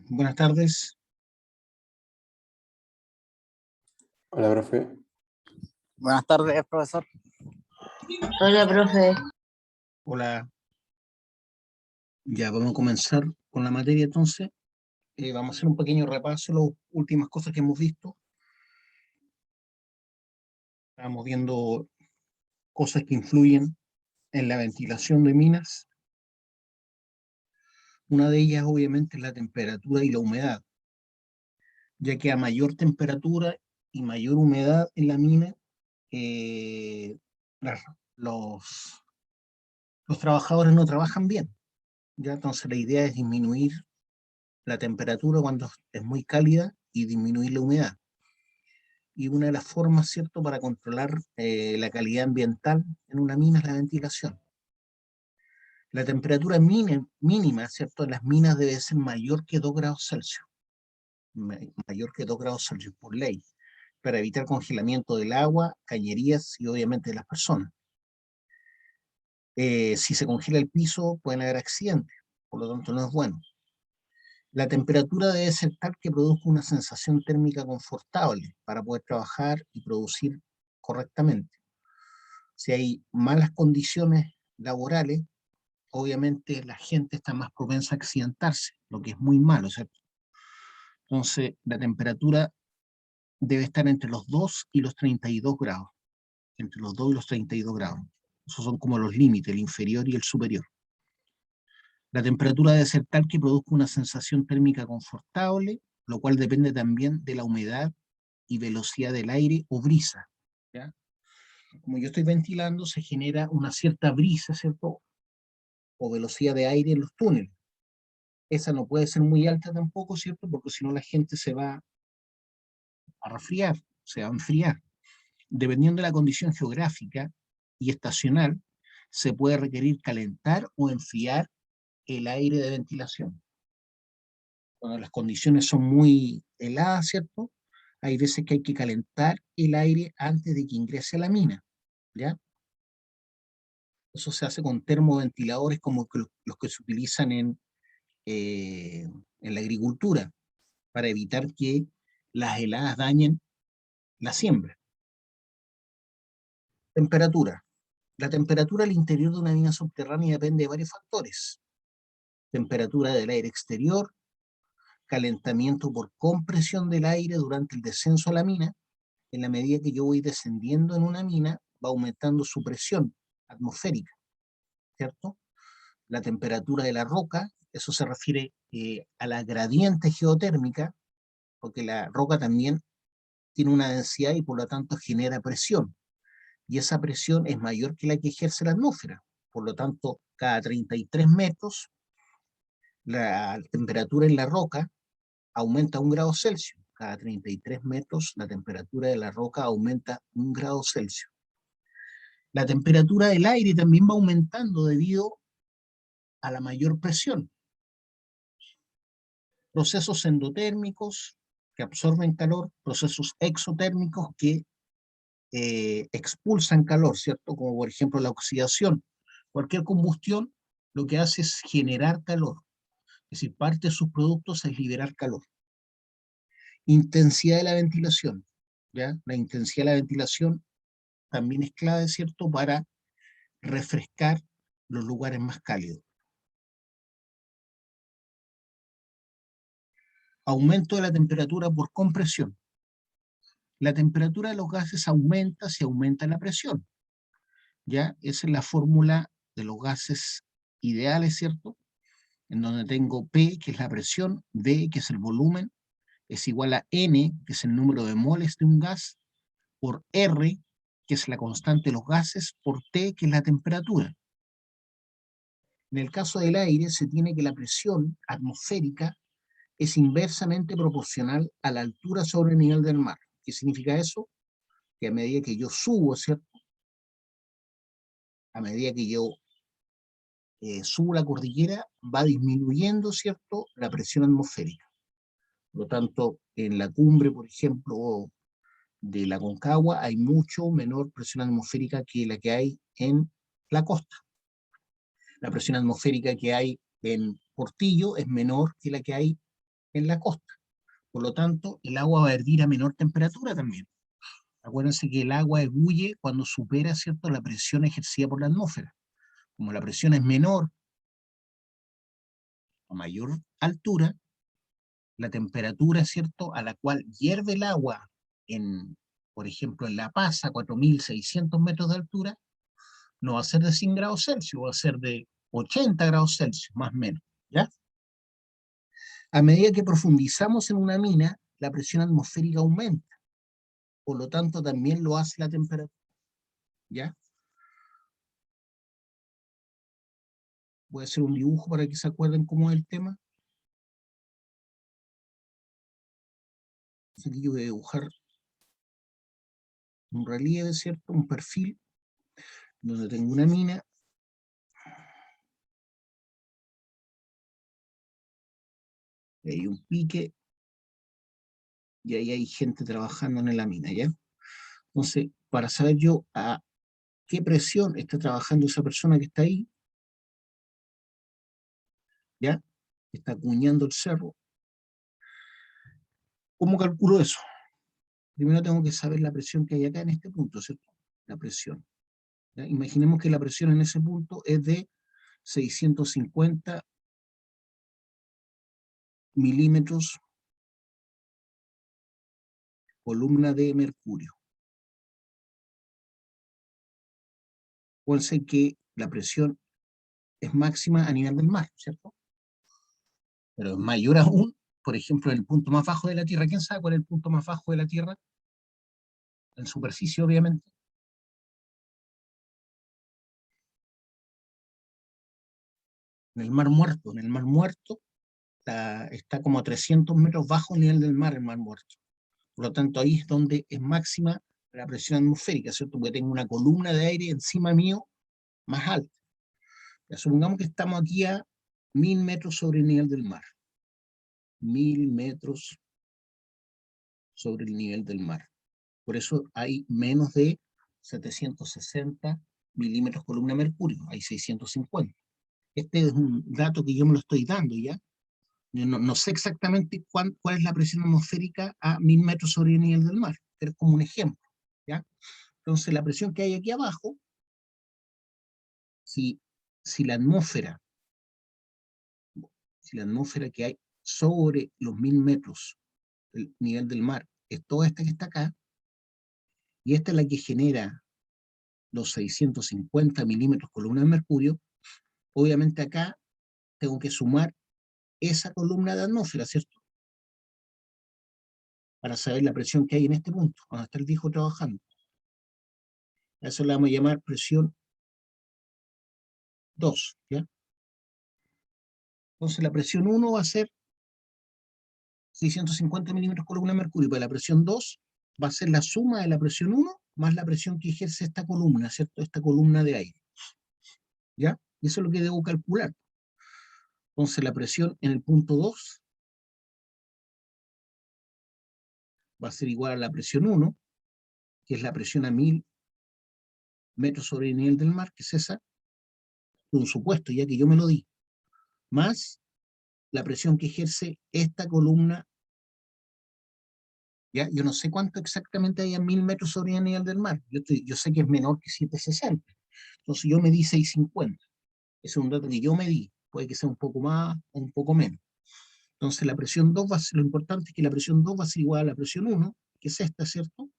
Buenas tardes. Hola, profe. Buenas tardes, profesor. Hola, profe. Hola. Ya vamos a comenzar con la materia entonces. Vamos a hacer un pequeño repaso de las últimas cosas que hemos visto. Estamos viendo cosas que influyen en la ventilación de minas. Una de ellas, obviamente, es la temperatura y la humedad, ya que a mayor temperatura y mayor humedad en la mina, las- los, los trabajadores no trabajan bien. ¿Ya? Entonces la idea es disminuir la temperatura cuando es muy cálida y disminuir la humedad. Y una de las formas, ¿cierto?, para controlar la calidad ambiental en una mina es la ventilación. La temperatura mínima, ¿cierto?, en las minas debe ser mayor que 2 grados Celsius. Mayor que 2 grados Celsius por ley, para evitar congelamiento del agua, cañerías y obviamente de las personas. Si se congela el piso, pueden haber accidentes, por lo tanto no es bueno. La temperatura debe ser tal que produzca una sensación térmica confortable para poder trabajar y producir correctamente. Si hay malas condiciones laborales, obviamente la gente está más propensa a accidentarse, lo que es muy malo, ¿cierto? Entonces, la temperatura debe estar entre los 2 y los 32 grados. Entre los 2 y los 32 grados. Esos son como los límites, el inferior y el superior. La temperatura debe ser tal que produzca una sensación térmica confortable, lo cual depende también de la humedad y velocidad del aire o brisa, ¿ya? Como yo estoy ventilando, se genera una cierta brisa, ¿cierto? O velocidad de aire en los túneles. Esa no puede ser muy alta tampoco, ¿cierto? Porque si no la gente se va a resfriar, se va a enfriar. Dependiendo de la condición geográfica y estacional, se puede requerir calentar o enfriar el aire de ventilación. Cuando las condiciones son muy heladas, ¿cierto? Hay veces que hay que calentar el aire antes de que ingrese a la mina, ¿ya? Eso se hace con termoventiladores como los que se utilizan en la agricultura, para evitar que las heladas dañen la siembra. Temperatura. La temperatura al interior de una mina subterránea depende de varios factores. Temperatura del aire exterior, calentamiento por compresión del aire durante el descenso a la mina. En la medida que yo voy descendiendo en una mina, va aumentando su presión atmosférica, ¿cierto? La temperatura de la roca, eso se refiere a la gradiente geotérmica, porque la roca también tiene una densidad y por lo tanto genera presión. Y esa presión es mayor que la que ejerce la atmósfera. Por lo tanto, cada 33 metros, la temperatura en la roca aumenta 1 grado Celsius. Cada 33 metros, la temperatura de la roca aumenta 1 grado Celsius. La temperatura del aire también va aumentando debido a la mayor presión. Procesos endotérmicos que absorben calor, procesos exotérmicos que expulsan calor, ¿cierto? Como por ejemplo la oxidación. Cualquier combustión lo que hace es generar calor. Es decir, parte de sus productos es liberar calor. Intensidad de la ventilación, ¿ya? La intensidad de la ventilación también es clave, ¿cierto?, para refrescar los lugares más cálidos. Aumento de la temperatura por compresión. La temperatura de los gases aumenta si aumenta la presión, ¿ya? Esa es la fórmula de los gases ideales, ¿cierto? En donde tengo P, que es la presión, V, que es el volumen, es igual a N, que es el número de moles de un gas, por R, que es la constante de los gases, por T, que es la temperatura. En el caso del aire, se tiene que la presión atmosférica es inversamente proporcional a la altura sobre el nivel del mar. ¿Qué significa eso? Que a medida que yo subo, ¿cierto? A medida que yo subo la cordillera, va disminuyendo, ¿cierto?, la presión atmosférica. Por lo tanto, en la cumbre, por ejemplo, de la Concagua, hay mucho menor presión atmosférica que la que hay en la costa. La presión atmosférica que hay en Portillo es menor que la que hay en la costa. Por lo tanto, el agua va a hervir a menor temperatura también. Acuérdense que el agua ebulle cuando supera, ¿cierto?, la presión ejercida por la atmósfera. Como la presión es menor, a mayor altura, la temperatura, ¿cierto?, a la cual hierve el agua, por ejemplo, en La Paz, a 4.600 metros de altura, no va a ser de 100 grados Celsius, va a ser de 80 grados Celsius, más o menos, ¿ya? A medida que profundizamos en una mina, la presión atmosférica aumenta. Por lo tanto, también lo hace la temperatura, ¿ya? Voy a hacer un dibujo para que se acuerden cómo es el tema. Aquí yo voy a dibujar un relieve, ¿cierto? Un perfil, donde tengo una mina. Y hay un pique, y ahí hay gente trabajando en la mina, ¿ya? Entonces, para saber yo a qué presión está trabajando esa persona que está ahí, ¿ya? Está acuñando el cerro. ¿Cómo calculo eso? Primero tengo que saber la presión que hay acá en este punto, ¿cierto? La presión. ¿Ya? Imaginemos que la presión en ese punto es de 650 milímetros columna de mercurio. Acuérdense que la presión es máxima a nivel del mar, ¿cierto? Pero es mayor aún, por ejemplo, en el punto más bajo de la Tierra. ¿Quién sabe cuál es el punto más bajo de la Tierra? En superficie, obviamente. En el Mar Muerto. En el Mar Muerto está como a 300 metros bajo el nivel del mar, el Mar Muerto. Por lo tanto, ahí es donde es máxima la presión atmosférica, ¿cierto? Porque tengo una columna de aire encima mío más alta. Ya, supongamos que estamos aquí a 1000 metros sobre el nivel del mar. 1000 metros sobre el nivel del mar. Por eso hay menos de 760 milímetros columna de mercurio, hay 650. Este es un dato que yo me lo estoy dando, ¿ya? Yo no sé exactamente cuál es la presión atmosférica a 1000 metros sobre el nivel del mar, pero es como un ejemplo, ¿ya? Entonces la presión que hay aquí abajo, si la atmósfera que hay sobre los 1000 metros del nivel del mar es toda esta que está acá, y esta es la que genera los 650 milímetros columna de mercurio, obviamente acá tengo que sumar esa columna de atmósfera, ¿cierto? Para saber la presión que hay en este punto, cuando está el disco trabajando. A eso le vamos a llamar presión 2, ¿ya? Entonces la presión 1 va a ser 650 milímetros columna de mercurio, pero la presión 2 va a ser la suma de la presión 1 más la presión que ejerce esta columna, ¿cierto? Esta columna de aire, ¿ya? Y eso es lo que debo calcular. Entonces la presión en el punto 2 va a ser igual a la presión 1, que es la presión a 1000 metros sobre el nivel del mar, que es esa, un supuesto, ya que yo me lo di, más la presión que ejerce esta columna, ¿ya? Yo no sé cuánto exactamente hay a 1000 metros sobre el nivel del mar, yo sé que es menor que 760, entonces yo me di 650, ese es un dato que yo me di, puede que sea un poco más o un poco menos. Entonces la presión 2 va a ser, lo importante es que la presión 2 va a ser igual a la presión 1, que es esta, ¿cierto?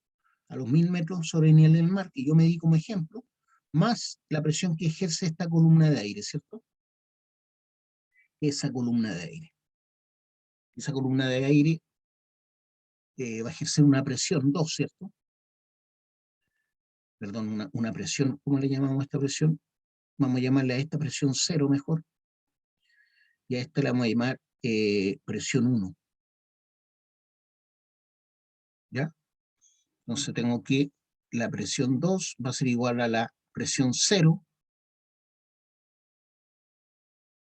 A los 1000 metros sobre el nivel del mar, que yo me di como ejemplo, más la presión que ejerce esta columna de aire, ¿cierto? Esa columna de aire. Esa columna de aire va a ejercer una presión 2, ¿cierto? Perdón, una presión, ¿cómo le llamamos a esta presión? Vamos a llamarle a esta presión 0 mejor, y a esta la vamos a llamar presión 1. ¿Ya? Entonces tengo que la presión 2 va a ser igual a la presión 0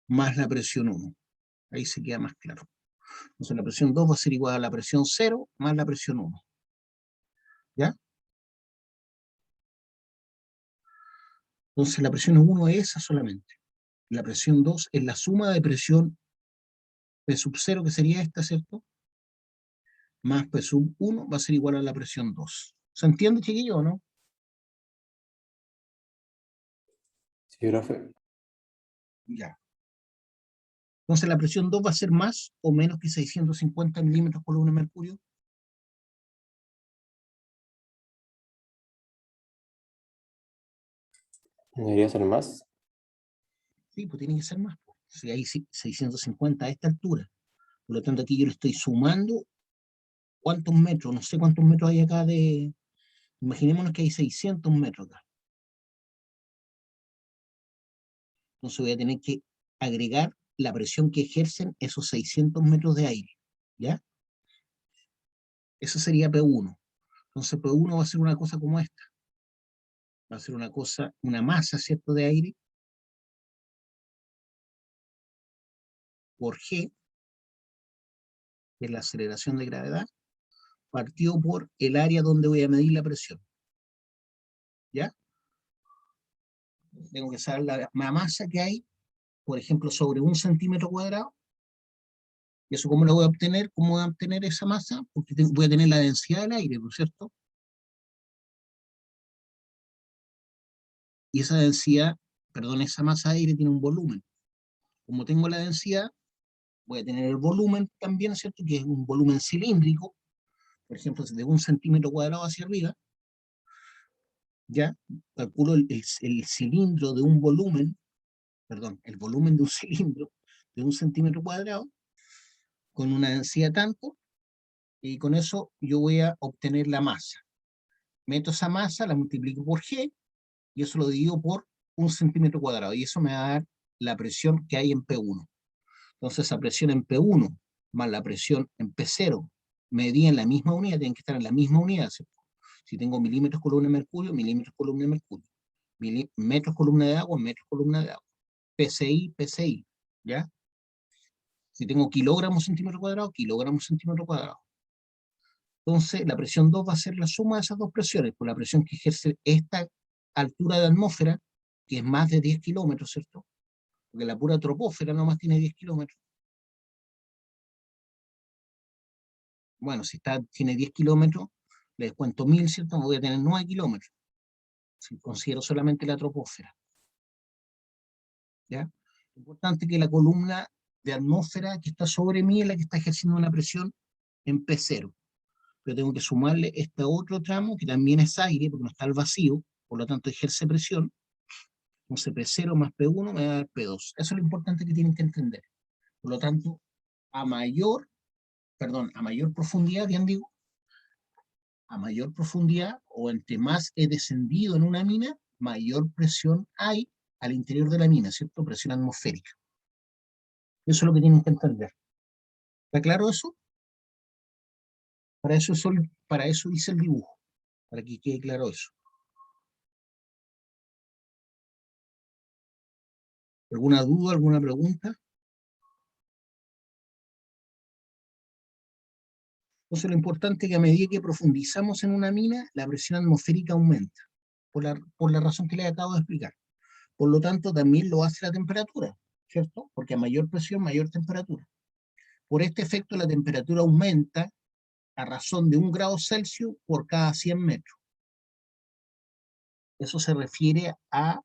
más la presión 1. Ahí se queda más claro. Entonces la presión 2 va a ser igual a la presión 0 más la presión 1. ¿Ya? Entonces la presión 1 es esa solamente. La presión 2 es la suma de presión P sub 0, que sería esta, ¿cierto? Más P sub 1 va a ser igual a la presión 2. ¿Se entiende, chiquillo, o no? Sí, profe. Ya. Entonces la presión 2 va a ser más o menos que 650 milímetros por columna de mercurio. ¿Debería ser más? Sí, pues tiene que ser más. Pues. Si hay 650 a esta altura. Por lo tanto, aquí yo le estoy sumando cuántos metros, no sé cuántos metros hay acá de... Imaginémonos que hay 600 metros acá. Entonces voy a tener que agregar la presión que ejercen esos 600 metros de aire. ¿Ya? Eso sería P1. Entonces P1 va a ser una cosa como esta. Va a ser una cosa, una masa, ¿cierto?, de aire por G, que es la aceleración de gravedad, partido por el área donde voy a medir la presión. ¿Ya? Tengo que saber la masa que hay, por ejemplo, sobre 1 centímetro cuadrado. ¿Y eso cómo lo voy a obtener? ¿Cómo voy a obtener esa masa? Porque voy a tener la densidad del aire, ¿no es cierto? Y esa densidad, perdón, esa masa de aire tiene un volumen. Como tengo la densidad, voy a tener el volumen también, ¿cierto? Que es un volumen cilíndrico, por ejemplo, de 1 centímetro cuadrado hacia arriba, ya calculo el cilindro de un volumen, perdón, el volumen de un cilindro de 1 centímetro cuadrado, con una densidad tanto, y con eso yo voy a obtener la masa. Meto esa masa, la multiplico por G, y eso lo divido por 1 centímetro cuadrado, y eso me va a dar la presión que hay en P1. Entonces esa presión en P1 más la presión en P0 medida en la misma unidad, tienen que estar en la misma unidad, ¿cierto? Si tengo milímetros columna de mercurio, milímetros columna de mercurio. Metros columna de agua, metros columna de agua. PCI, PCI, ¿ya? Si tengo kilogramos centímetro cuadrado, kilogramos centímetro cuadrado. Entonces la presión 2 va a ser la suma de esas dos presiones, por la presión que ejerce esta altura de atmósfera, que es más de 10 kilómetros, ¿cierto? Porque la pura troposfera nomás tiene 10 kilómetros. Bueno, si tiene 10 kilómetros, le descuento 1000, ¿cierto? Voy a tener 9 kilómetros, si considero solamente la troposfera. ¿Ya? Importante que la columna de atmósfera que está sobre mí es la que está ejerciendo una presión en P0. Pero tengo que sumarle este otro tramo, que también es aire, porque no está al vacío, por lo tanto ejerce presión. Entonces P0 más P1 me va a dar P2. Eso es lo importante que tienen que entender. Por lo tanto, a mayor profundidad, bien digo, a mayor profundidad o entre más he descendido en una mina, mayor presión hay al interior de la mina, ¿cierto? Presión atmosférica. Eso es lo que tienen que entender. ¿Está claro eso? Para eso hice el dibujo, para que quede claro eso. ¿Alguna duda, alguna pregunta? Entonces lo importante es que a medida que profundizamos en una mina, la presión atmosférica aumenta, por la razón que les acabo de explicar. Por lo tanto, también lo hace la temperatura, ¿cierto? Porque a mayor presión, mayor temperatura. Por este efecto, la temperatura aumenta a razón de 1 grado Celsius por cada 100 metros. Eso se refiere a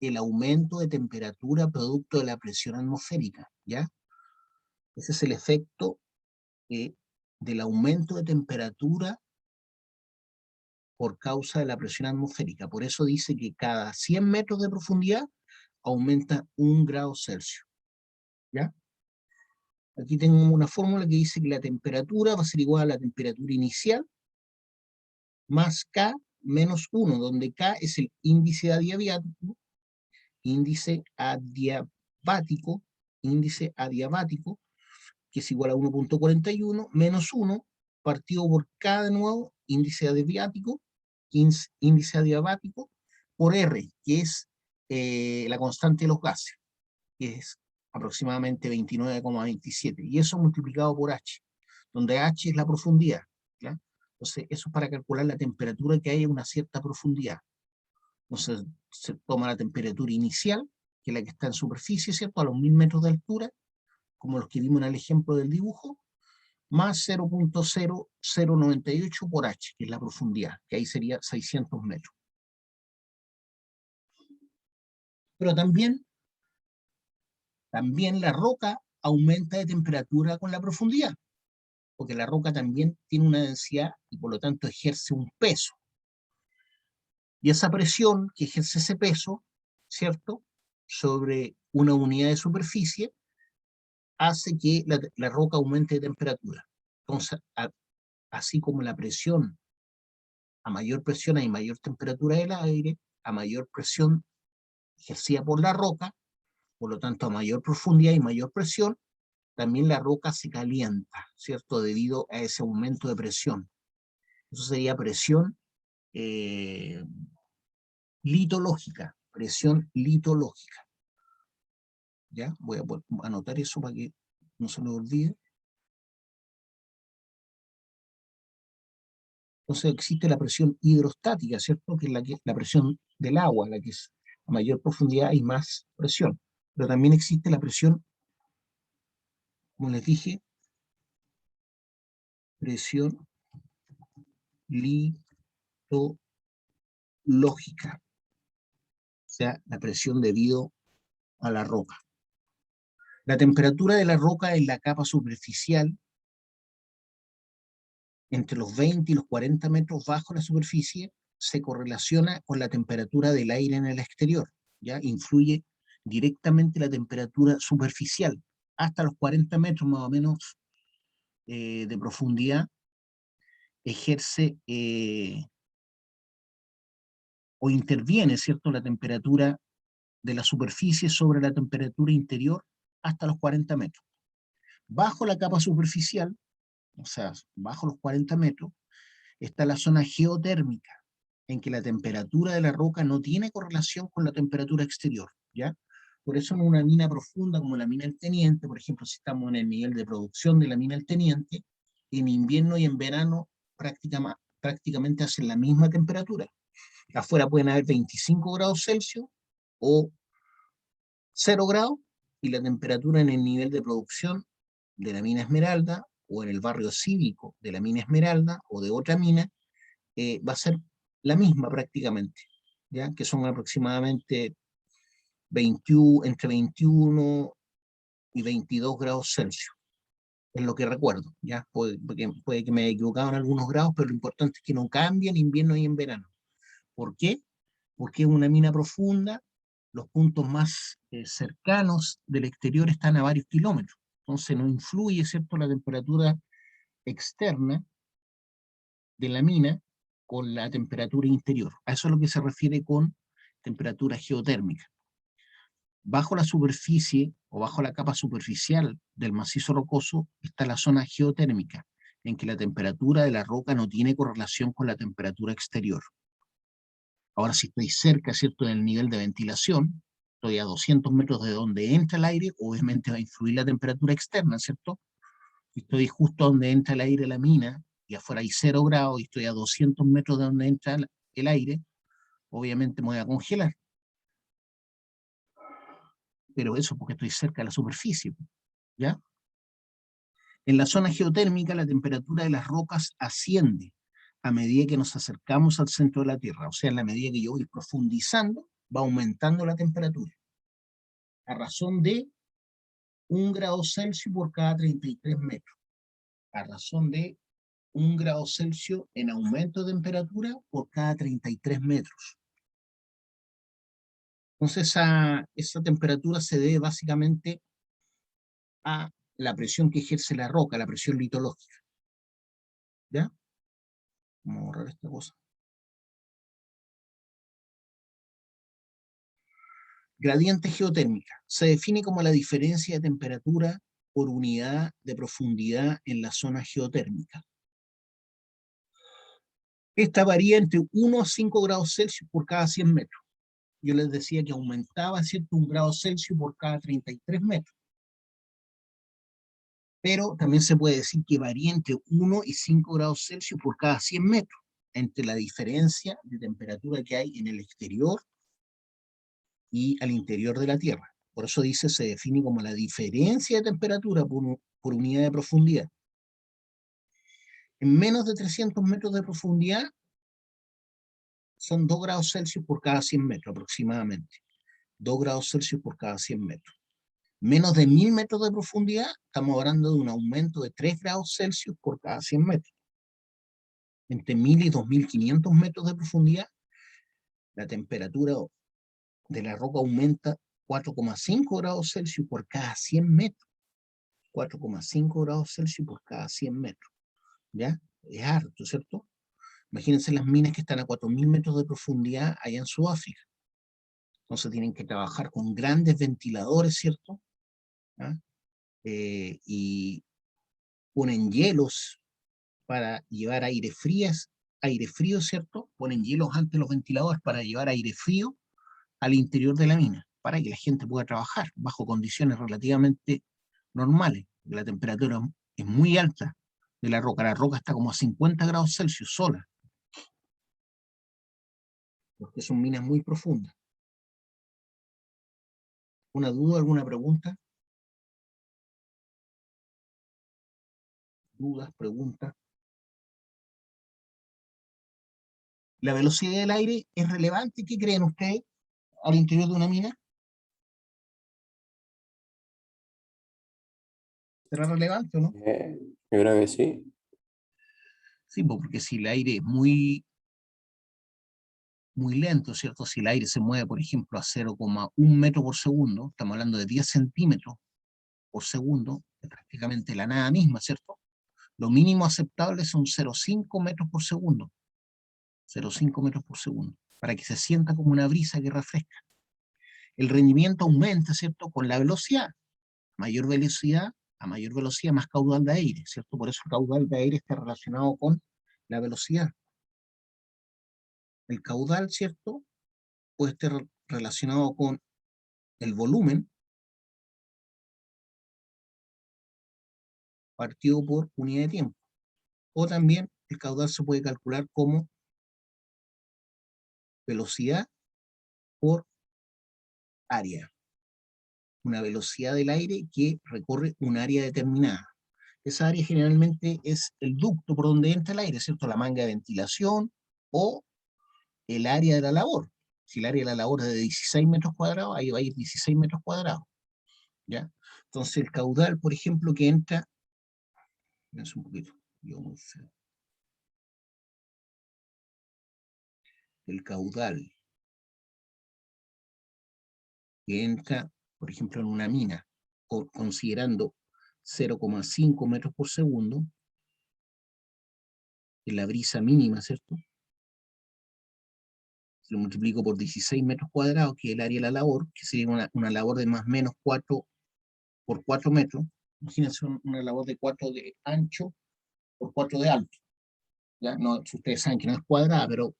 el aumento de temperatura producto de la presión atmosférica, ¿ya? Ese es el efecto del aumento de temperatura por causa de la presión atmosférica. Por eso dice que cada 100 metros de profundidad aumenta 1 grado Celsius, ¿ya? Aquí tengo una fórmula que dice que la temperatura va a ser igual a la temperatura inicial más K menos 1, donde K es el índice adiabático, índice adiabático, que es igual a 1.41, menos 1, partido por K de nuevo, índice adiabático, por R, que es la constante de los gases, que es aproximadamente 29,27, y eso multiplicado por H, donde H es la profundidad, ¿ya? Entonces, eso es para calcular la temperatura que hay a una cierta profundidad. Entonces, se toma la temperatura inicial, que es la que está en superficie, ¿cierto? A los 1000 metros de altura, como los que vimos en el ejemplo del dibujo, más 0.0098 por h, que es la profundidad, que ahí sería 600 metros. Pero también la roca aumenta de temperatura con la profundidad, porque la roca también tiene una densidad y por lo tanto ejerce un peso. Y esa presión que ejerce ese peso, ¿cierto?, sobre una unidad de superficie, hace que la roca aumente de temperatura. Entonces, así como la presión, a mayor presión hay mayor temperatura del aire, a mayor presión ejercida por la roca, por lo tanto a mayor profundidad y mayor presión, también la roca se calienta, ¿cierto?, debido a ese aumento de presión. Eso sería presión litológica, presión litológica. ¿Ya? Voy a anotar eso para que no se me olvide. Entonces existe la presión hidrostática, ¿cierto?, que es la presión del agua, la que es a mayor profundidad y más presión. Pero también existe la presión, como les dije, presión litológica, o sea, la presión debido a la roca. La temperatura de la roca en la capa superficial, entre los 20 y los 40 metros bajo la superficie, se correlaciona con la temperatura del aire en el exterior, ¿ya? Influye directamente la temperatura superficial, hasta los 40 metros más o menos de profundidad, ejerce o interviene, ¿cierto?, la temperatura de la superficie sobre la temperatura interior hasta los 40 metros. Bajo la capa superficial, o sea, bajo los 40 metros, está la zona geotérmica, en que la temperatura de la roca no tiene correlación con la temperatura exterior, ¿ya? Por eso en una mina profunda como la mina El Teniente, por ejemplo, si estamos en el nivel de producción de la mina El Teniente, en invierno y en verano prácticamente hacen la misma temperatura. Afuera pueden haber 25 grados Celsius o 0 grados, y la temperatura en el nivel de producción de la mina Esmeralda o en el barrio cívico de la mina Esmeralda o de otra mina va a ser la misma prácticamente, ¿ya? Que son aproximadamente entre 21 y 22 grados Celsius, es lo que recuerdo, ¿ya? Puede que me haya equivocado en algunos grados, pero lo importante es que no cambia en invierno y en verano. ¿Por qué? Porque es una mina profunda, los puntos más cercanos del exterior están a varios kilómetros, entonces no influye, ¿cierto?, la temperatura externa de la mina con la temperatura interior. A eso es lo que se refiere con temperatura geotérmica. Bajo la superficie o bajo la capa superficial del macizo rocoso está la zona geotérmica, en que la temperatura de la roca no tiene correlación con la temperatura exterior. Ahora, si estoy cerca, ¿cierto?, del nivel de ventilación, estoy a 200 metros de donde entra el aire, obviamente va a influir la temperatura externa, ¿cierto? Si estoy justo donde entra el aire de la mina, y afuera hay 0 grados, y estoy a 200 metros de donde entra el aire, obviamente me voy a congelar. Pero eso porque estoy cerca de la superficie, ¿ya? En la zona geotérmica, la temperatura de las rocas asciende a medida que nos acercamos al centro de la Tierra. O sea, en la medida que yo voy profundizando, va aumentando la temperatura, a razón de 1 grado Celsius por cada 33 metros. A razón de 1 grado Celsius en aumento de temperatura por cada 33 metros. Entonces, esa temperatura se debe básicamente a la presión que ejerce la roca, la presión litológica. ¿Ya? Vamos a borrar esta cosa. Gradiente geotérmica. Se define como la diferencia de temperatura por unidad de profundidad en la zona geotérmica. Esta varía entre 1 a 5 grados Celsius por cada 100 metros. Yo les decía que aumentaba, ¿cierto?, 1 grado Celsius por cada 33 metros. Pero también se puede decir que varía entre 1 y 5 grados Celsius por cada 100 metros, entre la diferencia de temperatura que hay en el exterior y al interior de la Tierra. Por eso dice, se define como la diferencia de temperatura por unidad de profundidad. En menos de 300 metros de profundidad son 2 grados Celsius por cada 100 metros aproximadamente. 2 grados Celsius por cada 100 metros. Menos de 1000 metros de profundidad, estamos hablando de un aumento de 3 grados Celsius por cada 100 metros. Entre 1000 y 2500 metros de profundidad, la temperatura de la roca aumenta 4,5 grados Celsius por cada 100 metros. 4,5 grados Celsius por cada 100 metros. ¿Ya? Es harto, ¿cierto? Imagínense las minas que están a 4000 metros de profundidad allá en Sudáfrica. Entonces tienen que trabajar con grandes ventiladores, ¿cierto? ¿Ah? Y ponen hielos para llevar aire frío, ¿cierto? Ponen hielos ante los ventiladores para llevar aire frío al interior de la mina, para que la gente pueda trabajar bajo condiciones relativamente normales. La temperatura es muy alta de la roca está como a 50 grados Celsius sola, porque son minas muy profundas. ¿Una duda, alguna pregunta? ¿Dudas, preguntas? ¿La velocidad del aire es relevante? ¿Qué creen ustedes al interior de una mina? ¿Será relevante o no? Yo creo que sí. Sí, porque si el aire es muy lento, ¿cierto? Si el aire se mueve, por ejemplo, a 0,1 metro por segundo, estamos hablando de 10 centímetros por segundo, es prácticamente la nada misma, ¿cierto? Lo mínimo aceptable son 0,5 metros por segundo. 0,5 metros por segundo, para que se sienta como una brisa que refresca. El rendimiento aumenta, ¿cierto? Con la velocidad. Mayor velocidad, a mayor velocidad, más caudal de aire, ¿cierto? Por eso el caudal de aire está relacionado con la velocidad. El caudal, ¿cierto? Puede estar relacionado con el volumen partido por unidad de tiempo. O también el caudal se puede calcular como velocidad por área. Una velocidad del aire que recorre un área determinada. Esa área generalmente es el ducto por donde entra el aire, ¿cierto? La manga de ventilación o el área de la labor. Si el área de la labor es de 16 metros cuadrados, ahí va a ir 16 metros cuadrados. ¿Ya? Entonces el caudal, por ejemplo, que entra, es un poquito, el caudal que entra, por ejemplo, en una mina, considerando 0,5 metros por segundo, en la brisa mínima, ¿cierto? Lo multiplico por 16 metros cuadrados, que es el área de la labor, que sería una labor de más o menos 4 por 4 metros. Imagínense una labor de 4 de ancho por 4 de alto. ¿Ya? No, ustedes saben que no es cuadrada, pero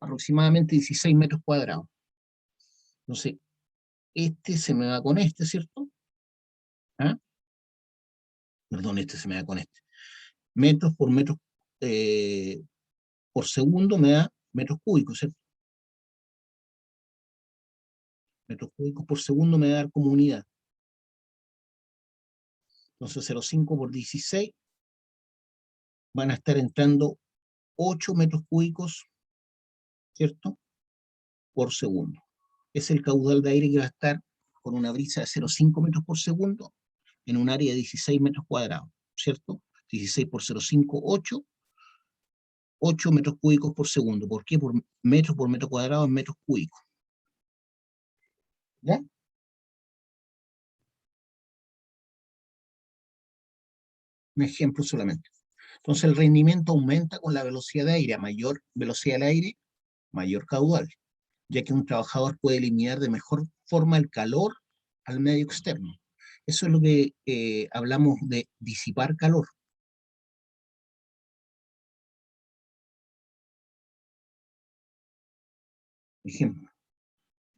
aproximadamente 16 metros cuadrados. Entonces, este se me va con este, ¿cierto? ¿Ah? Perdón, este se me da con este. Metros por metros por segundo me da metros cúbicos, ¿cierto? Metros cúbicos por segundo me da como unidad. Entonces 0,5 por 16 van a estar entrando 8 metros cúbicos, ¿cierto? Por segundo. Es el caudal de aire que va a estar con una brisa de 0,5 metros por segundo en un área de 16 metros cuadrados, ¿cierto? 16 por 0,5, 8 metros cúbicos por segundo. ¿Por qué? Por metro cuadrado en metros cúbicos. ¿Ya? Un ejemplo solamente. Entonces el rendimiento aumenta con la velocidad de aire. A mayor velocidad del aire, mayor caudal, ya que un trabajador puede eliminar de mejor forma el calor al medio externo. Eso es lo que hablamos de disipar calor. Ejemplo,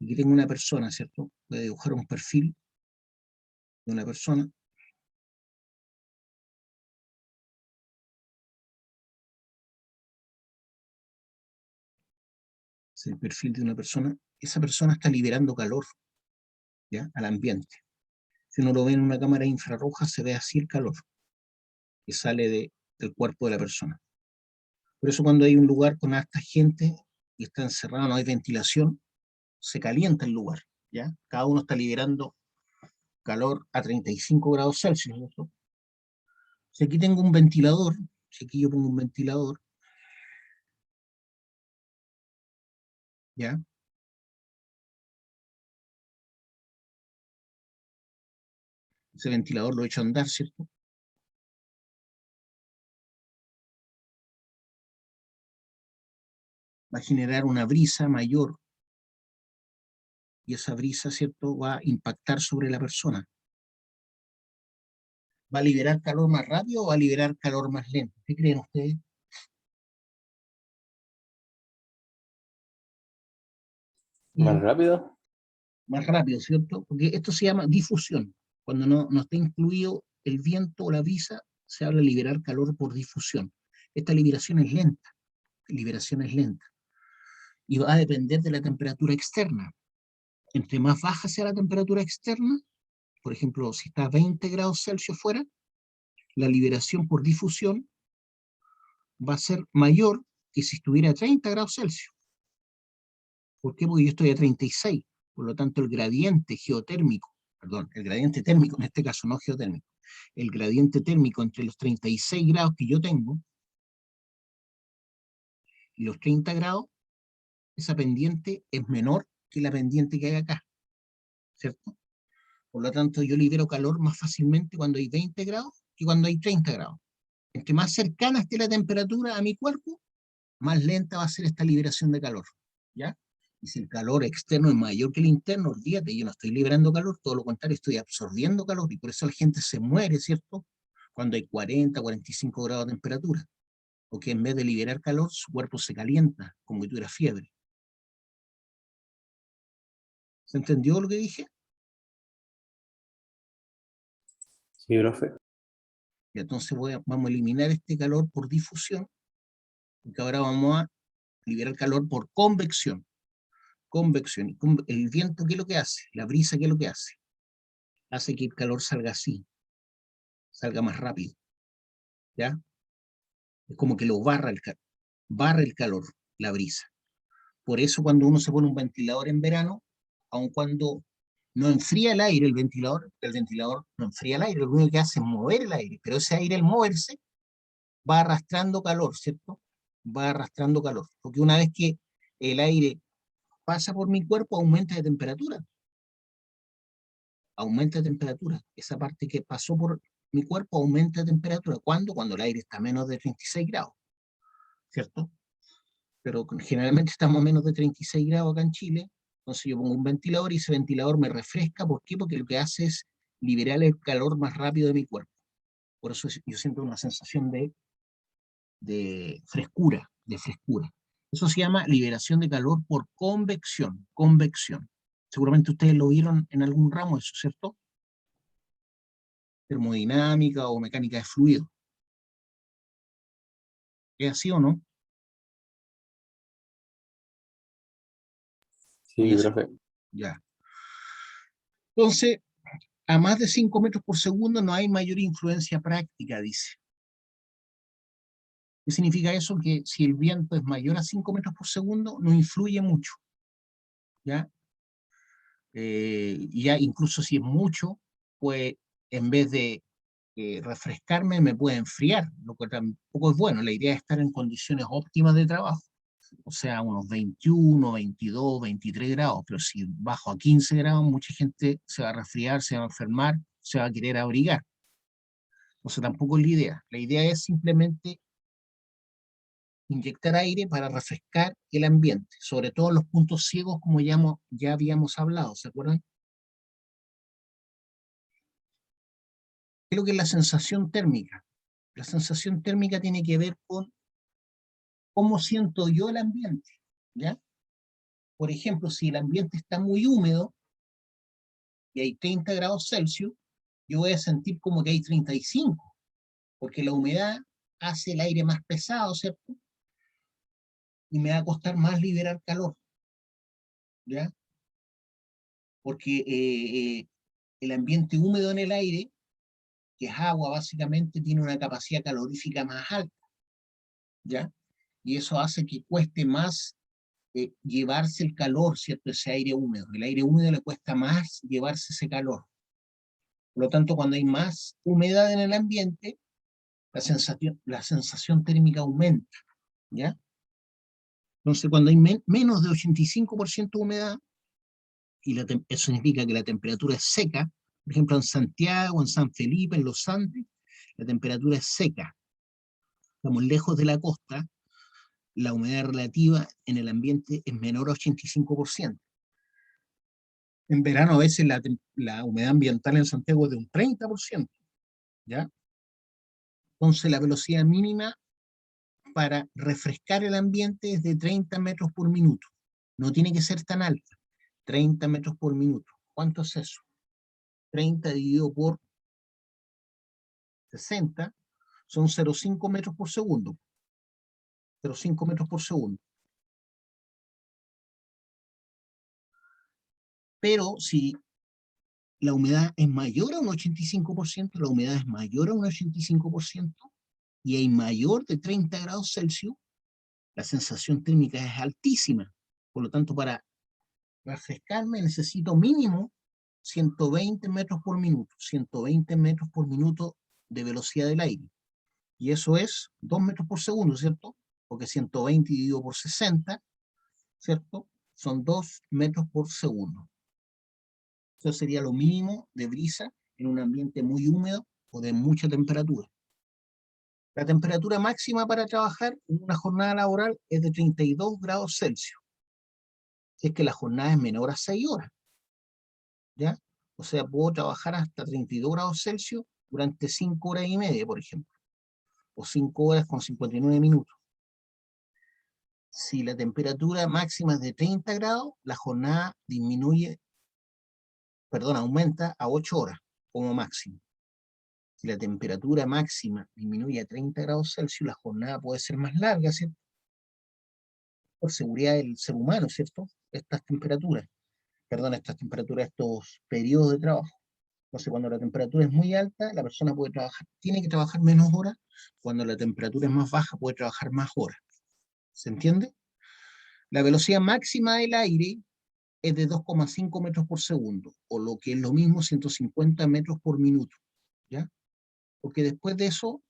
aquí tengo una persona, ¿cierto? Voy a dibujar un perfil de una persona. Es el perfil de una persona. Esa persona está liberando calor. ¿ya? Al ambiente. Si uno lo ve en una cámara infrarroja, se ve así el calor que sale del cuerpo de la persona. Por eso cuando hay un lugar con harta gente y está encerrado, no hay ventilación, se calienta el lugar, ¿ya? Cada uno está liberando calor a 35 grados Celsius, ¿no? Si aquí tengo un ventilador, si aquí yo pongo un ventilador, ¿ya? Ese ventilador lo he hecho andar, ¿cierto? Va a generar una brisa mayor y esa brisa, ¿cierto?, va a impactar sobre la persona. ¿Va a liberar calor más rápido o va a liberar calor más lento? ¿Qué creen ustedes? ¿Más Y rápido? más rápido, ¿cierto? Porque esto se llama difusión. Cuando no está incluido el viento o la brisa, se habla de liberar calor por difusión. Esta liberación es lenta, y va a depender de la temperatura externa. Entre más baja sea la temperatura externa, por ejemplo, si está a 20 grados Celsius fuera, la liberación por difusión va a ser mayor que si estuviera a 30 grados Celsius. ¿Por qué? Porque yo estoy a 36. Por lo tanto, el gradiente geotérmico, perdón, el gradiente térmico en este caso, no geotérmico, el gradiente térmico entre los 36 grados que yo tengo y los 30 grados, esa pendiente es menor que la pendiente que hay acá, ¿cierto? Por lo tanto, yo libero calor más fácilmente cuando hay 20 grados que cuando hay 30 grados. Entre más cercana esté la temperatura a mi cuerpo, más lenta va a ser esta liberación de calor, ¿ya? Y si el calor externo es mayor que el interno, olvídate, yo no estoy liberando calor, todo lo contrario, estoy absorbiendo calor, y por eso la gente se muere, ¿cierto? Cuando hay 40, 45 grados de temperatura, porque en vez de liberar calor, su cuerpo se calienta, como si tuviera fiebre. ¿Se entendió lo que dije? Sí, profe. Y entonces vamos a eliminar este calor por difusión, porque ahora vamos a liberar calor por convección. Convección. El viento, ¿qué es lo que hace? La brisa, ¿qué es lo que hace? Hace que el calor salga así, salga más rápido, ¿ya? Es como que lo barra el calor, la brisa. Por eso cuando uno se pone un ventilador en verano, aun cuando no enfría el aire, el ventilador no enfría el aire, lo único que hace es mover el aire, pero ese aire al moverse va arrastrando calor, ¿cierto? Va arrastrando calor, porque una vez que el aire pasa por mi cuerpo, aumenta de temperatura. Esa parte que pasó por mi cuerpo aumenta de temperatura. ¿Cuándo? Cuando el aire está a menos de 36 grados, ¿cierto? Pero generalmente estamos a menos de 36 grados acá en Chile, entonces yo pongo un ventilador y ese ventilador me refresca. ¿Por qué? Porque lo que hace es liberar el calor más rápido de mi cuerpo. Por eso yo siento una sensación de frescura, de frescura. Eso se llama liberación de calor por convección, convección. Seguramente ustedes lo vieron en algún ramo, eso, ¿cierto? Termodinámica o mecánica de fluido. ¿Es así o no? Sí, profe. Ya. Entonces, a más de 5 metros por segundo no hay mayor influencia práctica, dice. ¿Qué significa eso? Que si el viento es mayor a 5 metros por segundo, no influye mucho, ¿ya? Y ya incluso si es mucho, pues en vez de refrescarme, me puede enfriar, lo que tampoco es bueno. La idea es estar en condiciones óptimas de trabajo, o sea, unos 21, 22, 23 grados, pero si bajo a 15 grados, mucha gente se va a resfriar, se va a enfermar, se va a querer abrigar. O sea, tampoco es la idea. La idea es simplemente inyectar aire para refrescar el ambiente, sobre todo en los puntos ciegos, como ya habíamos hablado, ¿se acuerdan? ¿Qué es lo que es la sensación térmica? La sensación térmica tiene que ver con cómo siento yo el ambiente, ¿ya? Por ejemplo, si el ambiente está muy húmedo y hay 30 grados Celsius, yo voy a sentir como que hay 35, porque la humedad hace el aire más pesado, ¿cierto? Y me va a costar más liberar calor, ¿ya? porque el ambiente húmedo en el aire, que es agua básicamente, tiene una capacidad calorífica más alta, ¿ya? Y eso hace que cueste más llevarse el calor, ¿cierto? Ese aire húmedo. El aire húmedo le cuesta más llevarse ese calor. Por lo tanto, cuando hay más humedad en el ambiente, la sensación térmica aumenta, ¿ya? Entonces, cuando hay menos de 85% de humedad, y eso significa que la temperatura es seca, por ejemplo, en Santiago, en San Felipe, en los Andes, la temperatura es seca. Estamos lejos de la costa, la humedad relativa en el ambiente es menor a 85%. En verano a veces la humedad ambiental en Santiago es de un 30%, ¿ya? Entonces la velocidad mínima para refrescar el ambiente es de 30 metros por minuto. No tiene que ser tan alta, 30 metros por minuto. ¿Cuánto es eso? 30 dividido por 60 son 0,5 metros por segundo. 0,5 metros por segundo. Pero si la humedad es mayor a un 85%, la humedad es mayor a un 85%, y hay mayor de 30 grados Celsius, la sensación térmica es altísima. Por lo tanto, para refrescarme necesito mínimo 120 metros por minuto, 120 metros por minuto de velocidad del aire. Y eso es 2 metros por segundo, ¿cierto? Porque 120 dividido por 60, ¿cierto? Son 2 metros por segundo. Eso sería lo mínimo de brisa en un ambiente muy húmedo o de mucha temperatura. La temperatura máxima para trabajar en una jornada laboral es de 32 grados Celsius. Si es que la jornada es menor a 6 horas, ¿ya? O sea, puedo trabajar hasta 32 grados Celsius durante 5 horas y media, por ejemplo, o 5 horas con 59 minutos. Si la temperatura máxima es de 30 grados, la jornada aumenta a 8 horas como máximo. Si la temperatura máxima disminuye a 30 grados Celsius, la jornada puede ser más larga, ¿cierto? Por seguridad del ser humano, ¿cierto? Estos periodos de trabajo. Entonces, cuando la temperatura es muy alta, la persona tiene que trabajar menos horas. Cuando la temperatura es más baja, puede trabajar más horas. ¿Se entiende? La velocidad máxima del aire es de 2,5 metros por segundo, o lo que es lo mismo, 150 metros por minuto, ¿ya? Porque después de eso,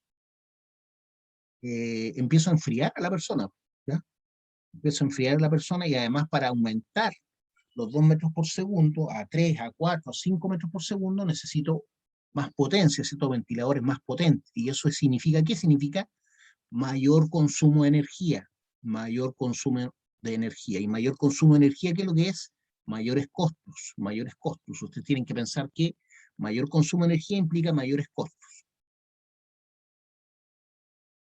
empiezo a enfriar a la persona, ¿ya? Empiezo a enfriar a la persona, y además para aumentar los 2 metros por segundo a 3, a 4, a 5 metros por segundo, necesito más potencia, ¿cierto? Ventiladores más potentes. ¿Y eso significa qué? Significa mayor consumo de energía, mayor consumo de energía. Y mayor consumo de energía, ¿qué es lo que es? Mayores costos, mayores costos. Ustedes tienen que pensar que mayor consumo de energía implica mayores costos.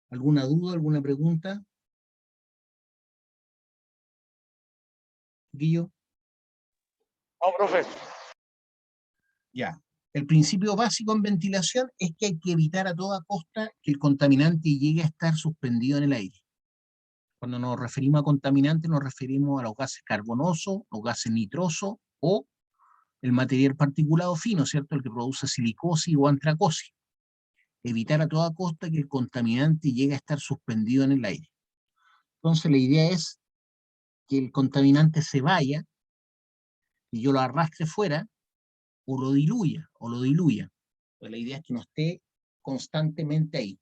¿Alguna duda, alguna pregunta? Guillo. No, profe. Ya. El principio básico en ventilación es que hay que evitar a toda costa que el contaminante llegue a estar suspendido en el aire. Cuando nos referimos a contaminantes, nos referimos a los gases carbonosos, los gases nitrosos o el material particulado fino, ¿cierto? El que produce silicosis o antracosis. Evitar a toda costa que el contaminante llegue a estar suspendido en el aire. Entonces la idea es que el contaminante se vaya y yo lo arrastre fuera, o lo diluya. Pues la idea es que no esté constantemente ahí,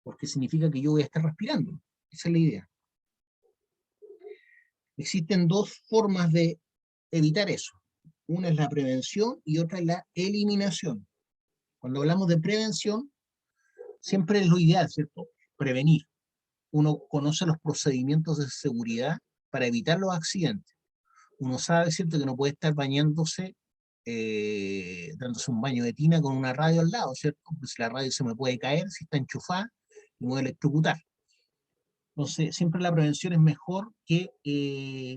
porque significa que yo voy a estar respirando. Esa es la idea. Existen dos formas de evitar eso. Una es la prevención y otra es la eliminación. Cuando hablamos de prevención, siempre es lo ideal, ¿cierto? Prevenir. Uno conoce los procedimientos de seguridad para evitar los accidentes. Uno sabe, ¿cierto?, que no puede estar bañándose, dándose un baño de tina con una radio al lado, ¿cierto? Porque si la radio se me puede caer, si está enchufada, me puede electrocutar. Entonces, siempre la prevención es mejor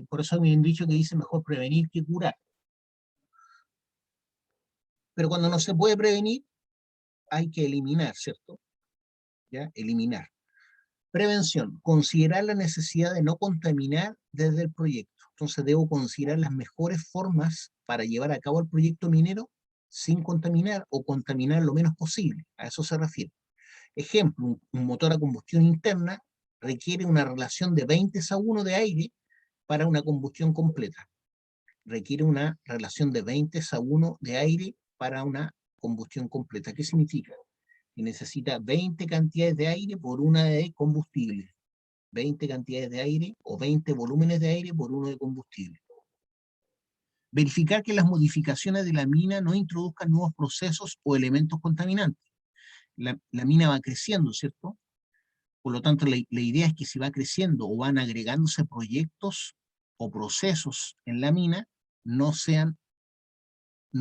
por eso hay un dicho que dice mejor prevenir que curar. Pero cuando no se puede prevenir, hay que eliminar, ¿cierto? ¿Ya? Eliminar. Prevención, considerar la necesidad de no contaminar desde el proyecto. Entonces debo considerar las mejores formas para llevar a cabo el proyecto minero sin contaminar o contaminar lo menos posible. A eso se refiere. Ejemplo, un motor a combustión interna requiere una relación de 20:1 de aire para una combustión completa. Requiere una relación de 20:1 de aire para una combustión completa. ¿Qué significa? Que necesita 20 cantidades de aire por una de combustible. 20 cantidades de aire o 20 volúmenes de aire por uno de combustible. Verificar que las modificaciones de la mina no introduzcan nuevos procesos o elementos contaminantes. La mina va creciendo, ¿cierto? Por lo tanto, la idea es que si va creciendo o van agregándose proyectos o procesos en la mina, no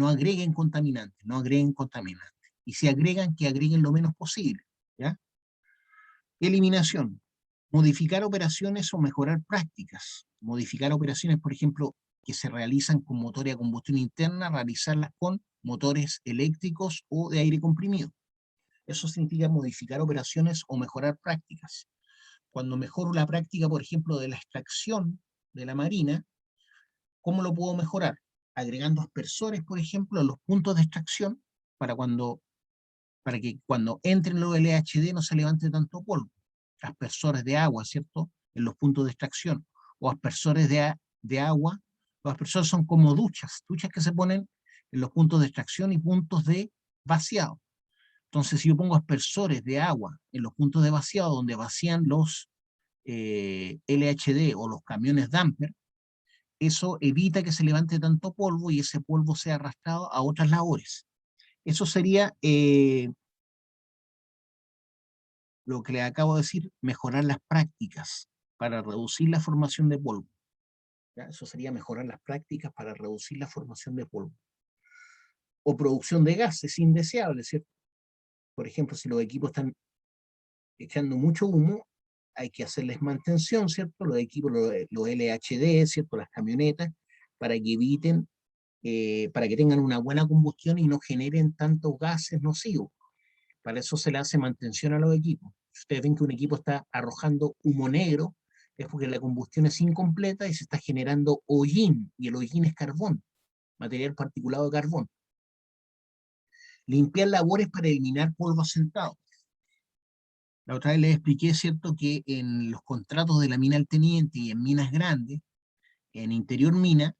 agreguen contaminantes, Y si agregan, que agreguen lo menos posible, ¿ya? Eliminación. Modificar operaciones o mejorar prácticas. Modificar operaciones, por ejemplo, que se realizan con motores a combustión interna, realizarlas con motores eléctricos o de aire comprimido. Eso significa modificar operaciones o mejorar prácticas. Cuando mejoro la práctica, por ejemplo, de la extracción de la marina, ¿cómo lo puedo mejorar? Agregando aspersores, por ejemplo, a los puntos de extracción para que cuando entren los LHD no se levante tanto polvo. Aspersores de agua, ¿cierto? En los puntos de extracción. O aspersores de agua. Los aspersores son como duchas que se ponen en los puntos de extracción y puntos de vaciado. Entonces, si yo pongo aspersores de agua en los puntos de vaciado donde vacían los LHD o los camiones dumper, eso evita que se levante tanto polvo y ese polvo sea arrastrado a otras labores. Eso sería lo que le acabo de decir, mejorar las prácticas para reducir la formación de polvo. ¿Ya? Eso sería mejorar las prácticas para reducir la formación de polvo. O producción de gases indeseables, ¿cierto? Por ejemplo, si los equipos están echando mucho humo, hay que hacerles mantención, ¿cierto? Los equipos, los LHD, ¿cierto? Las camionetas, para que eviten, para que tengan una buena combustión y no generen tantos gases nocivos. Para eso se le hace mantención a los equipos. Si ustedes ven que un equipo está arrojando humo negro, es porque la combustión es incompleta y se está generando hollín, y el hollín es carbón, material particulado de carbón. Limpiar labores para eliminar polvo asentado. La otra vez les expliqué, ¿cierto?, que en los contratos de la mina El Teniente y en minas grandes, en interior mina,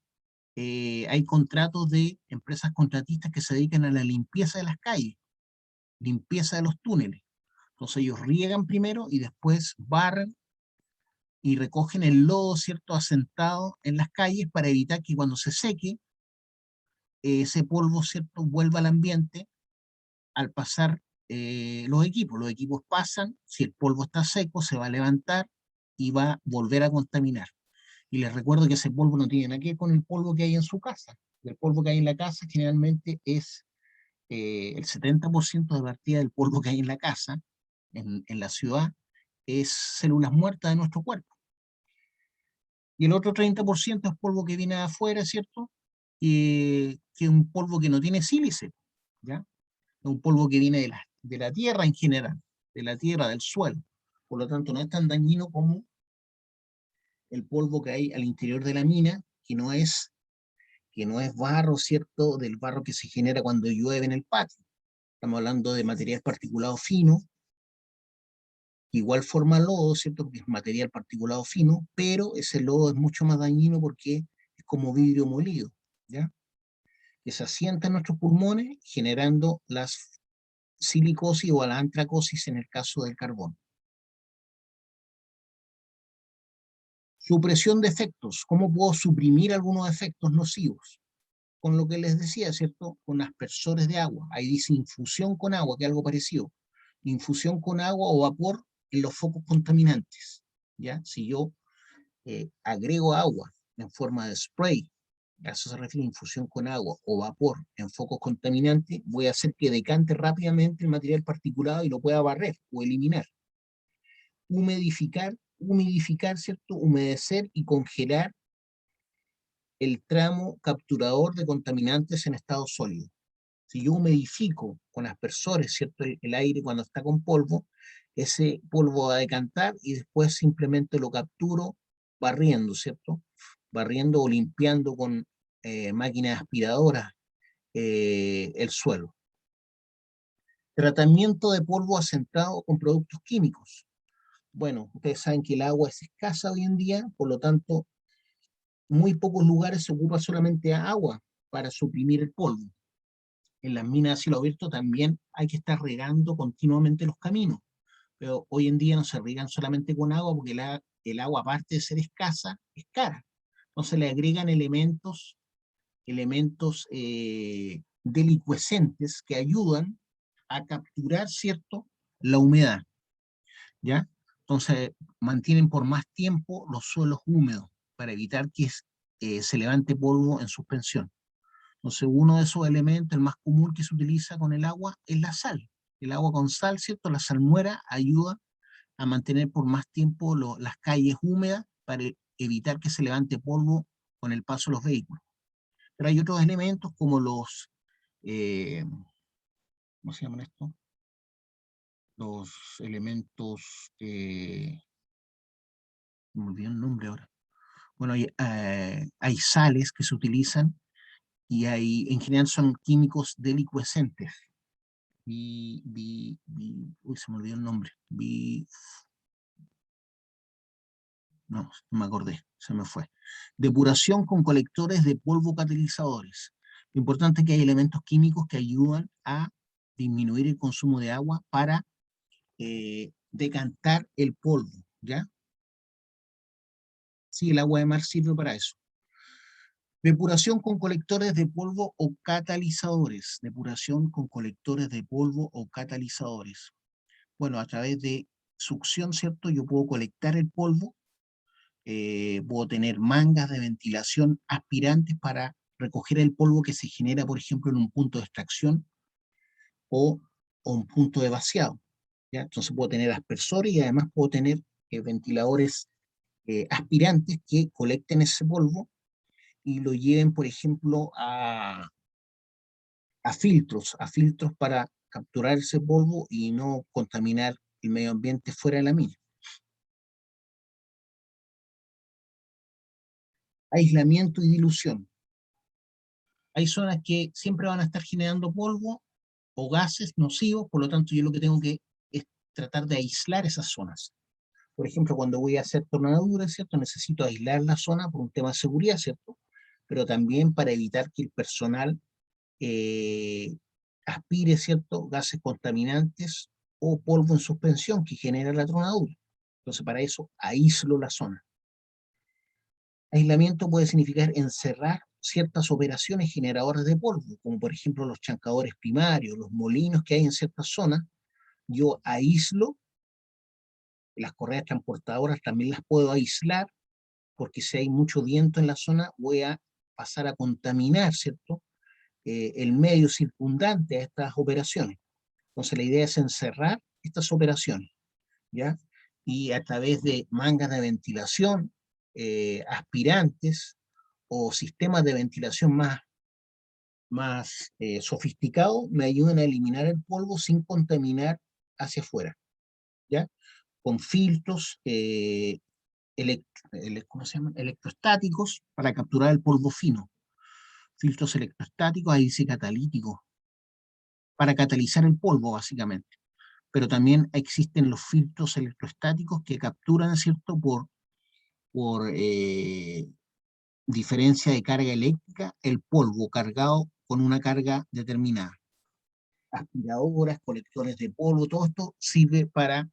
hay contratos de empresas contratistas que se dedican a la limpieza de las calles, limpieza de los túneles. Entonces ellos riegan primero y después barren y recogen el lodo, ¿cierto?, asentado en las calles para evitar que cuando se seque, ese polvo, ¿cierto?, vuelva al ambiente al pasar los equipos. Los equipos pasan, si el polvo está seco, se va a levantar y va a volver a contaminar. Y les recuerdo que ese polvo no tiene nada que ver con el polvo que hay en su casa. El polvo que hay en la casa generalmente es el 70% de partida del polvo que hay en la casa, en la ciudad, es células muertas de nuestro cuerpo. Y el otro 30% es polvo que viene de afuera, ¿cierto? Que es un polvo que no tiene sílice, ¿ya? Es un polvo que viene de la tierra en general, de la tierra, del suelo. Por lo tanto, no es tan dañino como el polvo que hay al interior de la mina, que no es barro, ¿cierto? Del barro que se genera cuando llueve en el patio. Estamos hablando de material particulado fino, que igual forma lodo, ¿cierto? Que es material particulado fino, pero ese lodo es mucho más dañino porque es como vidrio molido, ¿ya? Que se asienta en nuestros pulmones generando las silicosis o la antracosis en el caso del carbón. Supresión de efectos. ¿Cómo puedo suprimir algunos efectos nocivos? Con lo que les decía, ¿cierto? Con aspersores de agua. Ahí dice infusión con agua, que es algo parecido. Infusión con agua o vapor en los focos contaminantes, ¿ya? Si yo agrego agua en forma de spray, a eso se refiere infusión con agua o vapor en focos contaminantes, voy a hacer que decante rápidamente el material particulado y lo pueda barrer o eliminar. Humidificar, ¿cierto? Humedecer y congelar el tramo capturador de contaminantes en estado sólido. Si yo humidifico con aspersores, ¿cierto?, el aire cuando está con polvo, ese polvo va a decantar y después simplemente lo capturo barriendo, ¿cierto? Barriendo o limpiando con máquinas aspiradoras, el suelo. Tratamiento de polvo asentado con productos químicos. Bueno, ustedes saben que el agua es escasa hoy en día, por lo tanto, muy pocos lugares se ocupa solamente agua para suprimir el polvo. En las minas de cielo abierto también hay que estar regando continuamente los caminos, pero hoy en día no se riegan solamente con agua porque el agua, aparte de ser escasa, es cara. Entonces le agregan elementos delicuescentes que ayudan a capturar, ¿cierto?, la humedad, ¿ya? Entonces mantienen por más tiempo los suelos húmedos para evitar que se levante polvo en suspensión. Entonces uno de esos elementos, el más común que se utiliza con el agua, es la sal. El agua con sal, ¿cierto? La salmuera ayuda a mantener por más tiempo las calles húmedas para evitar que se levante polvo con el paso de los vehículos. Pero hay otros elementos como los, ¿cómo se llaman esto? Los elementos, me olvidé el nombre ahora. Bueno, hay sales que se utilizan y en general son químicos delicuescentes. Uy, se me olvidó el nombre. No me acordé, se me fue. Depuración con colectores de polvo catalizadores. Lo importante es que hay elementos químicos que ayudan a disminuir el consumo de agua para decantar el polvo, ¿ya? Sí, el agua de mar sirve para eso. Depuración con colectores de polvo o catalizadores. Depuración con colectores de polvo o catalizadores. Bueno, a través de succión, ¿cierto? Yo puedo colectar el polvo, puedo tener mangas de ventilación aspirantes para recoger el polvo que se genera, por ejemplo, en un punto de extracción o un punto de vaciado, ¿ya? Entonces puedo tener aspersores y además puedo tener ventiladores aspirantes que colecten ese polvo y lo lleven, por ejemplo, a filtros para capturar ese polvo y no contaminar el medio ambiente fuera de la mina. Aislamiento y dilución. Hay zonas que siempre van a estar generando polvo o gases nocivos, por lo tanto yo lo que tengo que es tratar de aislar esas zonas. Por ejemplo, cuando voy a hacer tornaduras, ¿cierto? Necesito aislar la zona por un tema de seguridad, ¿cierto? Pero también para evitar que el personal aspire, ¿cierto?, gases contaminantes o polvo en suspensión que genera la tronadura. Entonces, para eso aíslo la zona. Aislamiento puede significar encerrar ciertas operaciones generadoras de polvo, como por ejemplo los chancadores primarios, los molinos que hay en ciertas zonas. Yo aíslo, las correas transportadoras también las puedo aislar, porque si hay mucho viento en la zona, voy a pasar a contaminar, ¿cierto?, el medio circundante a estas operaciones. Entonces la idea es encerrar estas operaciones, ¿ya? Y a través de mangas de ventilación, aspirantes o sistemas de ventilación más sofisticados, me ayudan a eliminar el polvo sin contaminar hacia afuera, ¿ya? Con filtros ¿cómo se llaman? Electrostáticos para capturar el polvo fino. Filtros electrostáticos, ahí dice catalíticos, para catalizar el polvo, básicamente. Pero también existen los filtros electrostáticos que capturan, ¿cierto?, por diferencia de carga eléctrica, el polvo cargado con una carga determinada. Aspiradoras, colectores de polvo, todo esto sirve para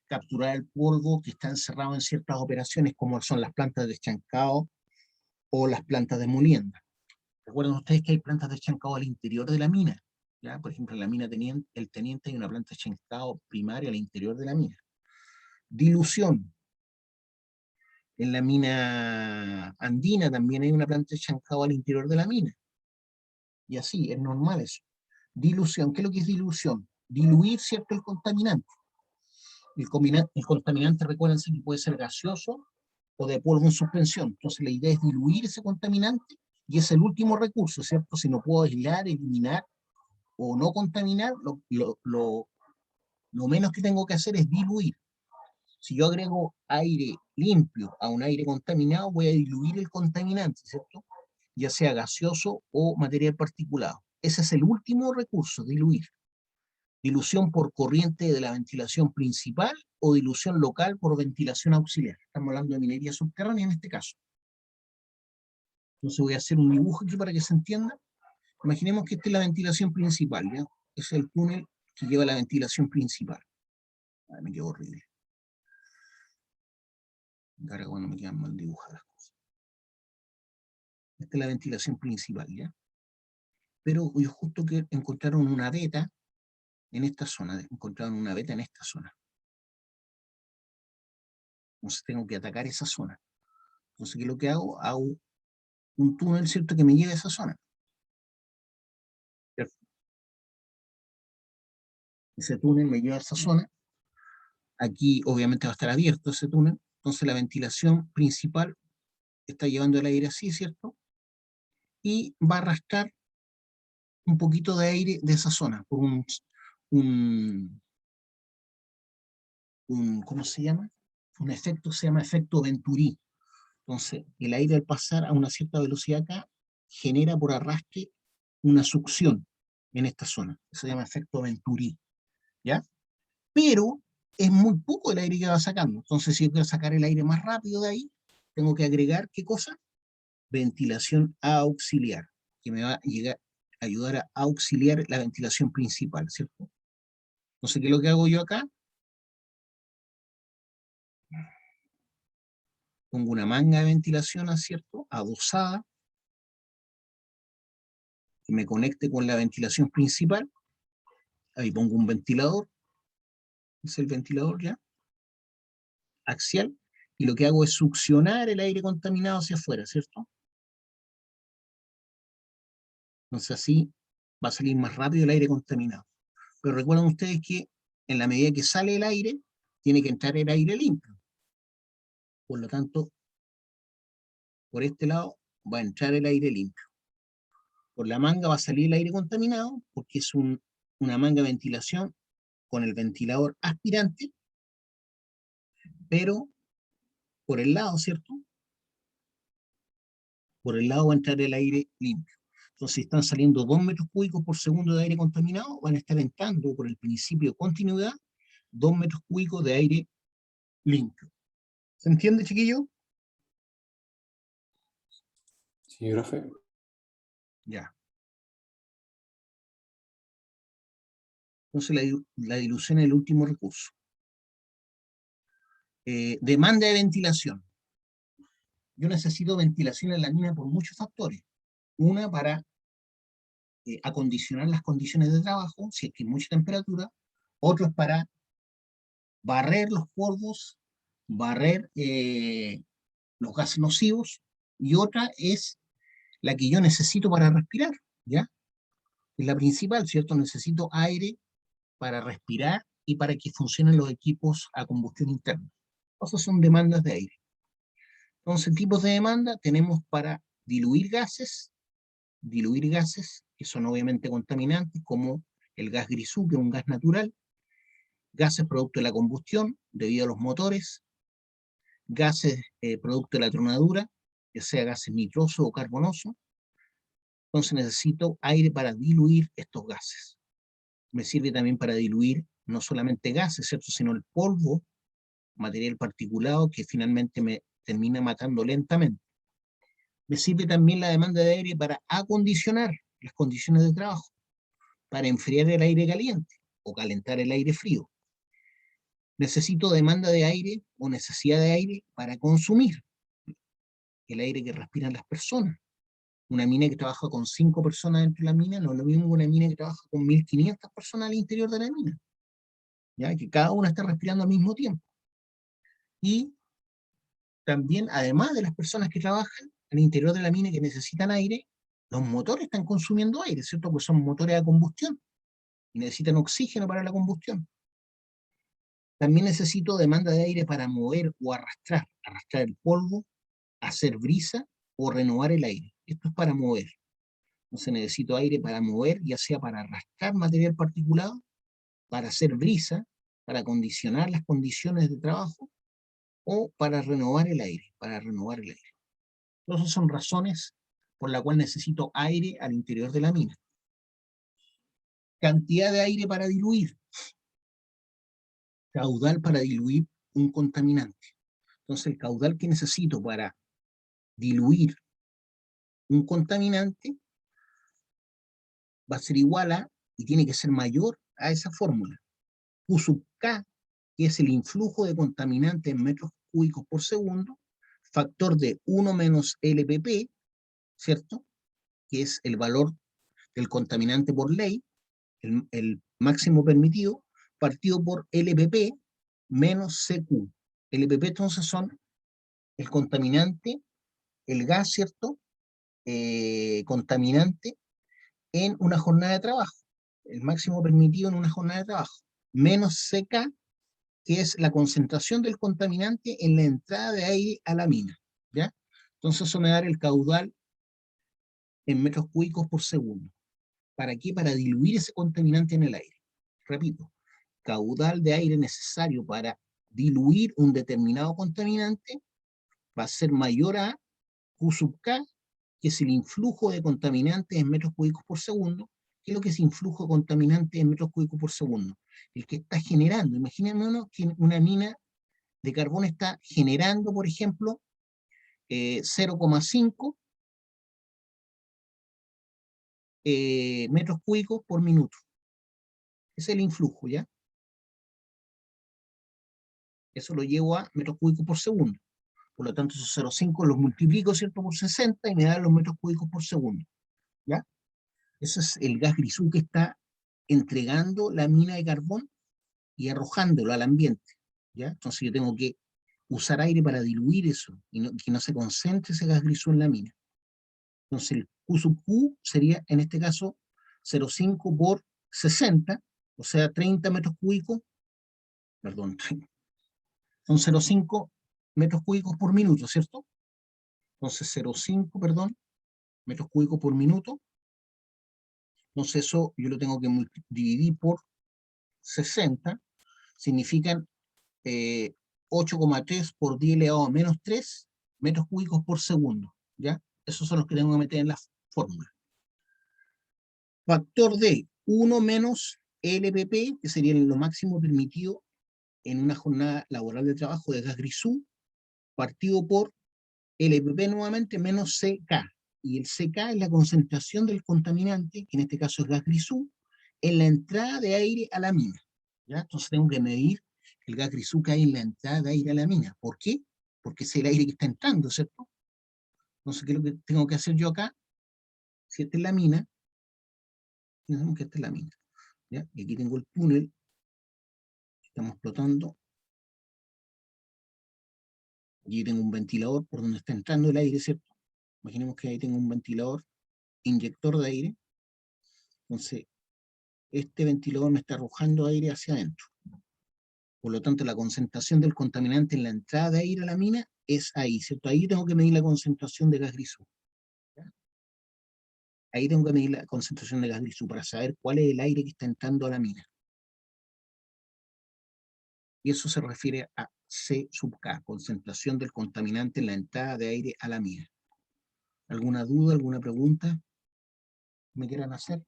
capturar el polvo que está encerrado en ciertas operaciones, como son las plantas de chancado o las plantas de molienda. Recuerden ustedes que hay plantas de chancado al interior de la mina, ¿ya? Por ejemplo, en la mina El Teniente hay una planta de chancado primaria al interior de la mina. Dilución. En la mina andina también hay una planta de chancado al interior de la mina. Y así, es normal eso. Dilución. ¿Qué es lo que es dilución? Diluir, ¿cierto?, el contaminante. El contaminante, recuérdense que puede ser gaseoso o de polvo en suspensión. Entonces la idea es diluir ese contaminante y es el último recurso, ¿cierto? Si no puedo aislar, eliminar o no contaminar, lo menos que tengo que hacer es diluir. Si yo agrego aire limpio a un aire contaminado, voy a diluir el contaminante, ¿cierto? ya sea gaseoso o material particulado. Ese es el último recurso, diluir. Dilución por corriente de la ventilación principal o dilución local por ventilación auxiliar. Estamos hablando de minería subterránea en este caso. Entonces voy a hacer un dibujo aquí para que se entienda. Imaginemos que esta es la ventilación principal, ¿ya? Es el túnel que lleva a la ventilación principal. Ay, me quedó horrible. Ahora cuando me quedan mal dibujadas las cosas. Esta es la ventilación principal, ¿ya? Pero ellos justo que encontraron una veta en esta zona, encontraron una veta en esta zona. Entonces tengo que atacar esa zona. Entonces, ¿qué es lo que hago? Hago un túnel, ¿cierto?, que me lleve a esa zona. ¿Cierto? Ese túnel me lleva a esa zona. Aquí obviamente va a estar abierto ese túnel. Entonces la ventilación principal está llevando el aire así, ¿cierto? Y va a arrastrar un poquito de aire de esa zona por ¿cómo se llama? Un efecto, se llama efecto Venturi. Entonces, el aire al pasar a una cierta velocidad acá, genera por arrastre una succión en esta zona. Se llama efecto Venturi, ¿ya? Pero es muy poco el aire que va sacando. Entonces, si yo quiero sacar el aire más rápido de ahí, tengo que agregar, ¿qué cosa? Ventilación auxiliar, que me va a ayudar a auxiliar la ventilación principal, ¿cierto? Entonces, ¿qué es lo que hago yo acá? Pongo una manga de ventilación, ¿cierto?, adosada, que me conecte con la ventilación principal. Ahí pongo un ventilador, es el ventilador ya, axial, y lo que hago es succionar el aire contaminado hacia afuera, ¿cierto? Entonces así va a salir más rápido el aire contaminado. Pero recuerden ustedes que en la medida que sale el aire, tiene que entrar el aire limpio. Por lo tanto, por este lado va a entrar el aire limpio. Por la manga va a salir el aire contaminado, porque es una manga de ventilación con el ventilador aspirante, pero por el lado, ¿cierto? Por el lado va a entrar el aire limpio. Entonces, si están saliendo 2 metros cúbicos por segundo de aire contaminado, van a estar entrando por el principio de continuidad 2 metros cúbicos de aire limpio. ¿Se entiende, chiquillo? Sí, profe. Ya. Entonces, la dilución es el último recurso. Demanda de ventilación. Yo necesito ventilación en la mina por muchos factores. Una, para acondicionar las condiciones de trabajo, si es que hay mucha temperatura. Otro es para barrer los polvos, barrer los gases nocivos, y otra es la que yo necesito para respirar, ¿ya? Es la principal, ¿cierto? Necesito aire para respirar y para que funcionen los equipos a combustión interna. Esas son demandas de aire. Entonces, tipos de demanda tenemos para diluir gases, que son obviamente contaminantes, como el gas grisú, que es un gas natural, gases producto de la combustión, debido a los motores, gases producto de la tronadura, ya sea gases nitrosos o carbonosos. Entonces necesito aire para diluir estos gases. Me sirve también para diluir no solamente gases, ¿cierto?, sino el polvo, material particulado, que finalmente me termina matando lentamente. Me sirve también la demanda de aire para acondicionar las condiciones de trabajo, para enfriar el aire caliente o calentar el aire frío. Necesito demanda de aire o necesidad de aire para consumir el aire que respiran las personas. Una mina que trabaja con 5 personas dentro de la mina no es lo mismo que una mina que trabaja con 1500 personas al interior de la mina, ¿ya? Que cada una está respirando al mismo tiempo. Y también, además de las personas que trabajan al interior de la mina que necesitan aire, los motores están consumiendo aire, ¿cierto? Pues son motores a combustión y necesitan oxígeno para la combustión. También necesito demanda de aire para mover o arrastrar el polvo, hacer brisa o renovar el aire. Esto es para mover. Entonces necesito aire para mover, ya sea para arrastrar material particulado, para hacer brisa, para acondicionar las condiciones de trabajo, o para renovar el aire, Todas son razones por la cual necesito aire al interior de la mina. Cantidad de aire para diluir. Caudal para diluir un contaminante. Entonces, el caudal que necesito para diluir un contaminante va a ser igual a, y tiene que ser mayor a esa fórmula. Q sub K, que es el influjo de contaminante en metros cúbicos por segundo, factor de 1 menos LPP, ¿cierto? Que es el valor del contaminante por ley, el máximo permitido, partido por LPP menos CQ. LPP entonces son el contaminante, el gas, ¿cierto? Contaminante en una jornada de trabajo, el máximo permitido en una jornada de trabajo, menos CK, que es la concentración del contaminante en la entrada de aire a la mina, ¿ya? Entonces eso me da el caudal en metros cúbicos por segundo. ¿Para qué? Para diluir ese contaminante en el aire. Repito, caudal de aire necesario para diluir un determinado contaminante va a ser mayor a Q sub K, que es el influjo de contaminantes en metros cúbicos por segundo. ¿Qué es lo que es influjo de contaminantes en metros cúbicos por segundo? El que está generando. Imaginémonos que una mina de carbón está generando, por ejemplo, 0,5 metros cúbicos por minuto. Ese es el influjo, ¿ya? Eso lo llevo a metros cúbicos por segundo. Por lo tanto, esos 0,5 los multiplico, ¿cierto?, por 60 y me dan los metros cúbicos por segundo, ¿ya? Ese es el gas grisú que está entregando la mina de carbón y arrojándolo al ambiente, ¿ya? Entonces yo tengo que usar aire para diluir eso y que no se concentre ese gas grisú en la mina. Entonces el Q sub Q sería, en este caso, 0,5 por 60, o sea, 30 metros cúbicos, perdón, son 0,5 metros cúbicos por minuto, ¿cierto? Entonces 0,5, perdón, metros cúbicos por minuto. Entonces eso yo lo tengo que dividir por 60, significan 8,3 por 10 elevado a menos 3 metros cúbicos por segundo, ¿ya? Esos son los que tengo que meter en la fórmula. Factor de 1 menos LPP, que sería lo máximo permitido en una jornada laboral de trabajo de gas grisú, partido por LPP nuevamente menos CK. Y el CK es la concentración del contaminante, que en este caso es gas grisú, en la entrada de aire a la mina, ¿ya? Entonces tengo que medir el gas grisú que hay en la entrada de aire a la mina. ¿Por qué? Porque es el aire que está entrando, ¿cierto? Entonces, ¿qué es lo que tengo que hacer yo acá? Si esta es la mina, pensamos que esta es la mina, ¿ya? Y aquí tengo el túnel, estamos explotando. Aquí tengo un ventilador por donde está entrando el aire, ¿cierto? Imaginemos que ahí tengo un ventilador, inyector de aire. Entonces, este ventilador me está arrojando aire hacia adentro. Por lo tanto, la concentración del contaminante en la entrada de aire a la mina es ahí, ¿cierto? Ahí tengo que medir la concentración de gas grisú, ¿ya? Ahí tengo que medir la concentración de gas grisú para saber cuál es el aire que está entrando a la mina. Y eso se refiere a C sub K, concentración del contaminante en la entrada de aire a la mina. ¿Alguna duda, alguna pregunta que me quieran hacer?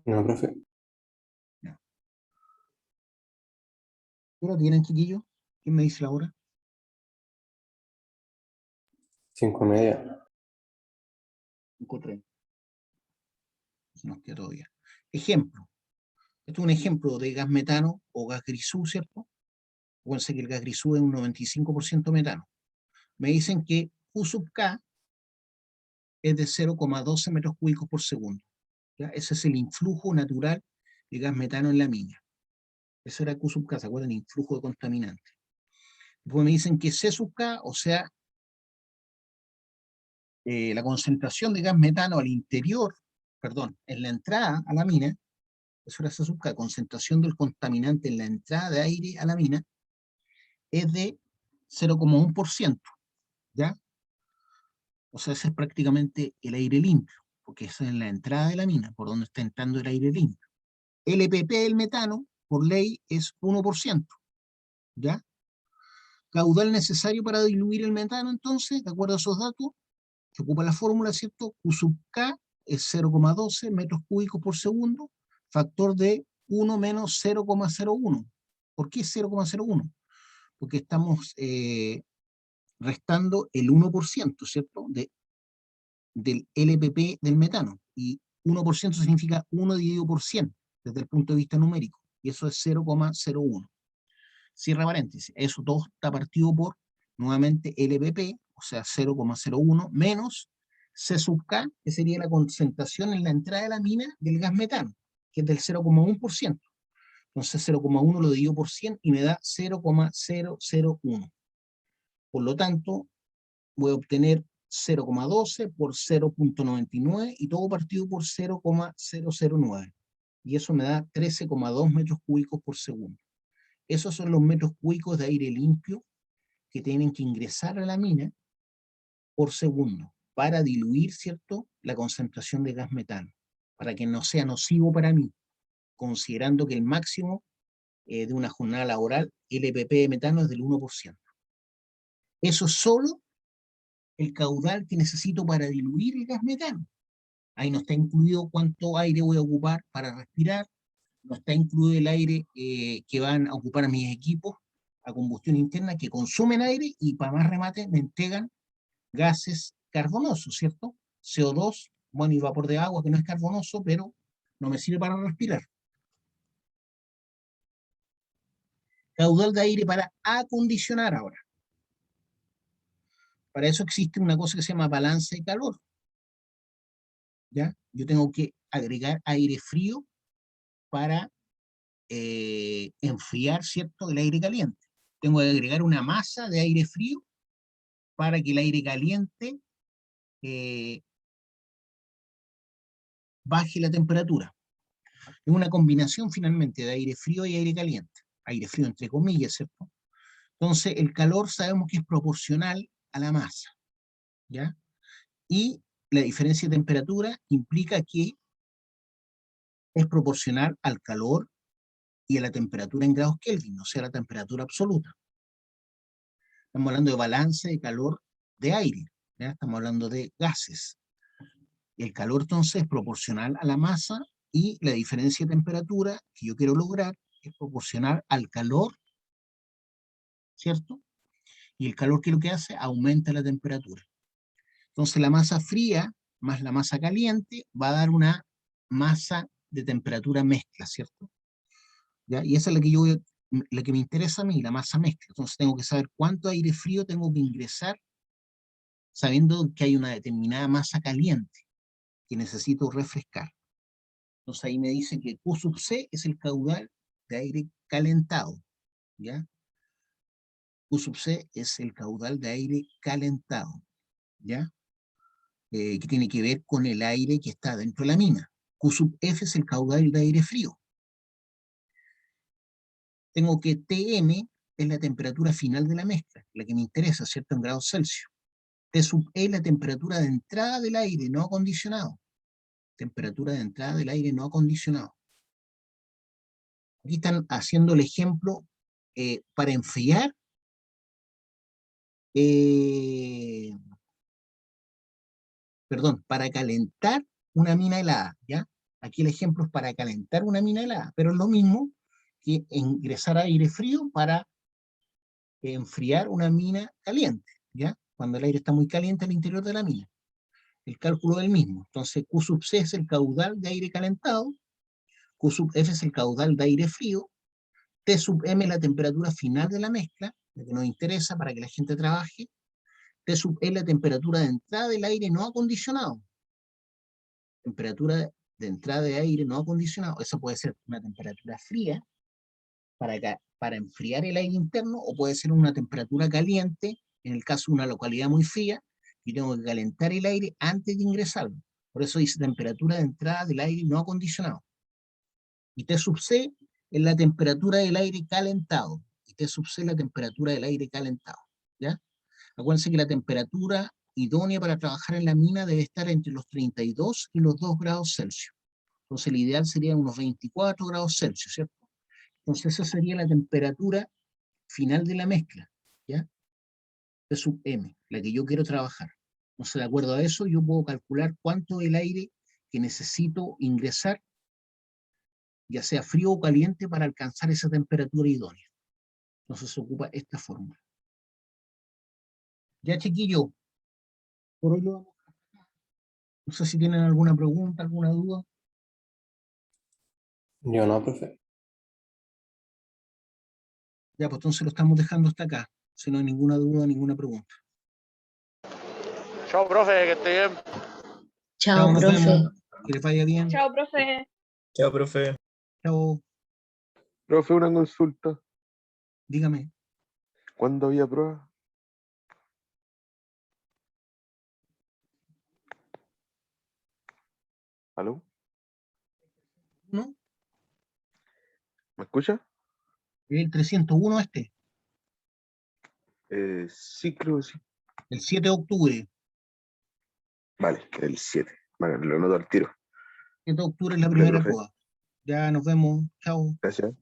No, profe. No. ¿Qué hora tienen, chiquillos? ¿Quién me dice la hora? 5:30. 5:30. Nos queda todavía. Ejemplo. Esto es un ejemplo de gas metano o gas grisú, ¿cierto? Acuérdense que el gas grisú es un 95% metano. Me dicen que Q sub K es de 0,12 metros cúbicos por segundo, ¿ya? Ese es el influjo natural de gas metano en la mina. Ese era Q sub K, ¿se acuerdan? Influjo de contaminante. Después me dicen que C sub K, o sea, la concentración de gas metano al interior, perdón, en la entrada a la mina, eso era C sub K, concentración del contaminante en la entrada de aire a la mina, es de 0,1%, ¿ya? O sea, ese es prácticamente el aire limpio, porque eso es en la entrada de la mina, por donde está entrando el aire limpio. El EPP del metano, por ley, es 1%, ¿ya? Caudal necesario para diluir el metano, entonces, de acuerdo a esos datos, que ocupa la fórmula, ¿cierto? Q sub K es 0,12 metros cúbicos por segundo, factor de 1 menos 0,01. ¿Por qué 0,01? Porque estamos restando el 1%, ¿cierto? Del LPP del metano. Y 1% significa 1 dividido por 100, desde el punto de vista numérico. Y eso es 0,01. Cierra paréntesis. Eso todo está partido por, nuevamente, LPP, o sea, 0,01 menos C sub K, que sería la concentración en la entrada de la mina del gas metano, que es del 0,1%. Entonces 0,1 lo divido por 100 y me da 0,001. Por lo tanto, voy a obtener 0,12 por 0,99 y todo partido por 0,009. Y eso me da 13,2 metros cúbicos por segundo. Esos son los metros cúbicos de aire limpio que tienen que ingresar a la mina por segundo para diluir, ¿cierto?, la concentración de gas metano, para que no sea nocivo para mí, considerando que el máximo de una jornada laboral, LPP de metano es del 1%. Eso es solo el caudal que necesito para diluir el gas metano. Ahí no está incluido cuánto aire voy a ocupar para respirar, no está incluido el aire que van a ocupar mis equipos a combustión interna que consumen aire y para más remate me entregan gases carbonosos, ¿cierto? CO2, bueno, y vapor de agua que no es carbonoso, pero no me sirve para respirar. Caudal de aire para acondicionar ahora. Para eso existe una cosa que se llama balance de calor. ¿Ya? Yo tengo que agregar aire frío para enfriar, ¿cierto?, el aire caliente. Tengo que agregar una masa de aire frío para que el aire caliente baje la temperatura. Es una combinación finalmente de aire frío y aire caliente. Aire frío entre comillas, ¿cierto? Entonces el calor sabemos que es proporcional a la masa, ¿ya? Y la diferencia de temperatura implica que es proporcional al calor y a la temperatura en grados Kelvin, o sea, la temperatura absoluta. Estamos hablando de balance de calor de aire, ¿ya? Estamos hablando de gases. El calor entonces es proporcional a la masa y la diferencia de temperatura que yo quiero lograr es proporcional al calor, ¿cierto? Y el calor, ¿qué es lo que hace? Aumenta la temperatura. Entonces la masa fría más la masa caliente va a dar una masa de temperatura mezcla, ¿cierto? ¿Ya? Y esa es la que la que me interesa a mí, la masa mezcla. Entonces tengo que saber cuánto aire frío tengo que ingresar sabiendo que hay una determinada masa caliente que necesito refrescar. Entonces ahí me dice que Q sub C es el caudal de aire calentado, ¿ya? Q sub C es el caudal de aire calentado, ¿ya? Que tiene que ver con el aire que está dentro de la mina. Q sub F es el caudal de aire frío. Tengo que Tm es la temperatura final de la mezcla, la que me interesa, ¿cierto?, en grados Celsius. T sub E es la temperatura de entrada del aire no acondicionado. Temperatura de entrada del aire no acondicionado. Aquí están haciendo el ejemplo para enfriar para calentar una mina helada, ¿ya? Aquí el ejemplo es para calentar una mina helada, pero es lo mismo que ingresar aire frío para enfriar una mina caliente, ¿ya? Cuando el aire está muy caliente al interior de la mina. El cálculo es el mismo. Entonces, Q sub C es el caudal de aire calentado, Q sub F es el caudal de aire frío, T sub M es la temperatura final de la mezcla, lo que nos interesa para que la gente trabaje, T sub E es la temperatura de entrada del aire no acondicionado. Temperatura de entrada de aire no acondicionado, eso puede ser una temperatura fría para enfriar el aire interno, o puede ser una temperatura caliente, en el caso de una localidad muy fría, y tengo que calentar el aire antes de ingresarlo. Por eso dice temperatura de entrada del aire no acondicionado. Y T sub C es la temperatura del aire calentado, y T sub C es la temperatura del aire calentado, ¿ya? Acuérdense que la temperatura idónea para trabajar en la mina debe estar entre los 32 y los 2 grados Celsius. Entonces el ideal sería unos 24 grados Celsius, ¿cierto? Entonces esa sería la temperatura final de la mezcla, ¿ya? P sub m, la que yo quiero trabajar. Entonces, de acuerdo a eso, yo puedo calcular cuánto es el aire que necesito ingresar, ya sea frío o caliente, para alcanzar esa temperatura idónea. Entonces se ocupa esta fórmula. Ya, chiquillo, por hoy lo vamos. No sé si tienen alguna pregunta, alguna duda. Yo no, profe. Ya, pues entonces lo estamos dejando hasta acá. Si no hay ninguna duda, ninguna pregunta. Chao, profe, que esté bien. Chao, Nos profe. vemos. Que les vaya bien. Chao, profe. Chao, profe. Chao. Profe, una consulta. Dígame. ¿Cuándo había prueba? ¿Aló? ¿No? ¿Me escucha? El 301 este. Sí, creo que sí. El 7 de octubre. Vale, el 7. Vale, lo noto al tiro. 7 de octubre es la Vale, primera profe. prueba. Ya nos vemos. Chao. Gracias.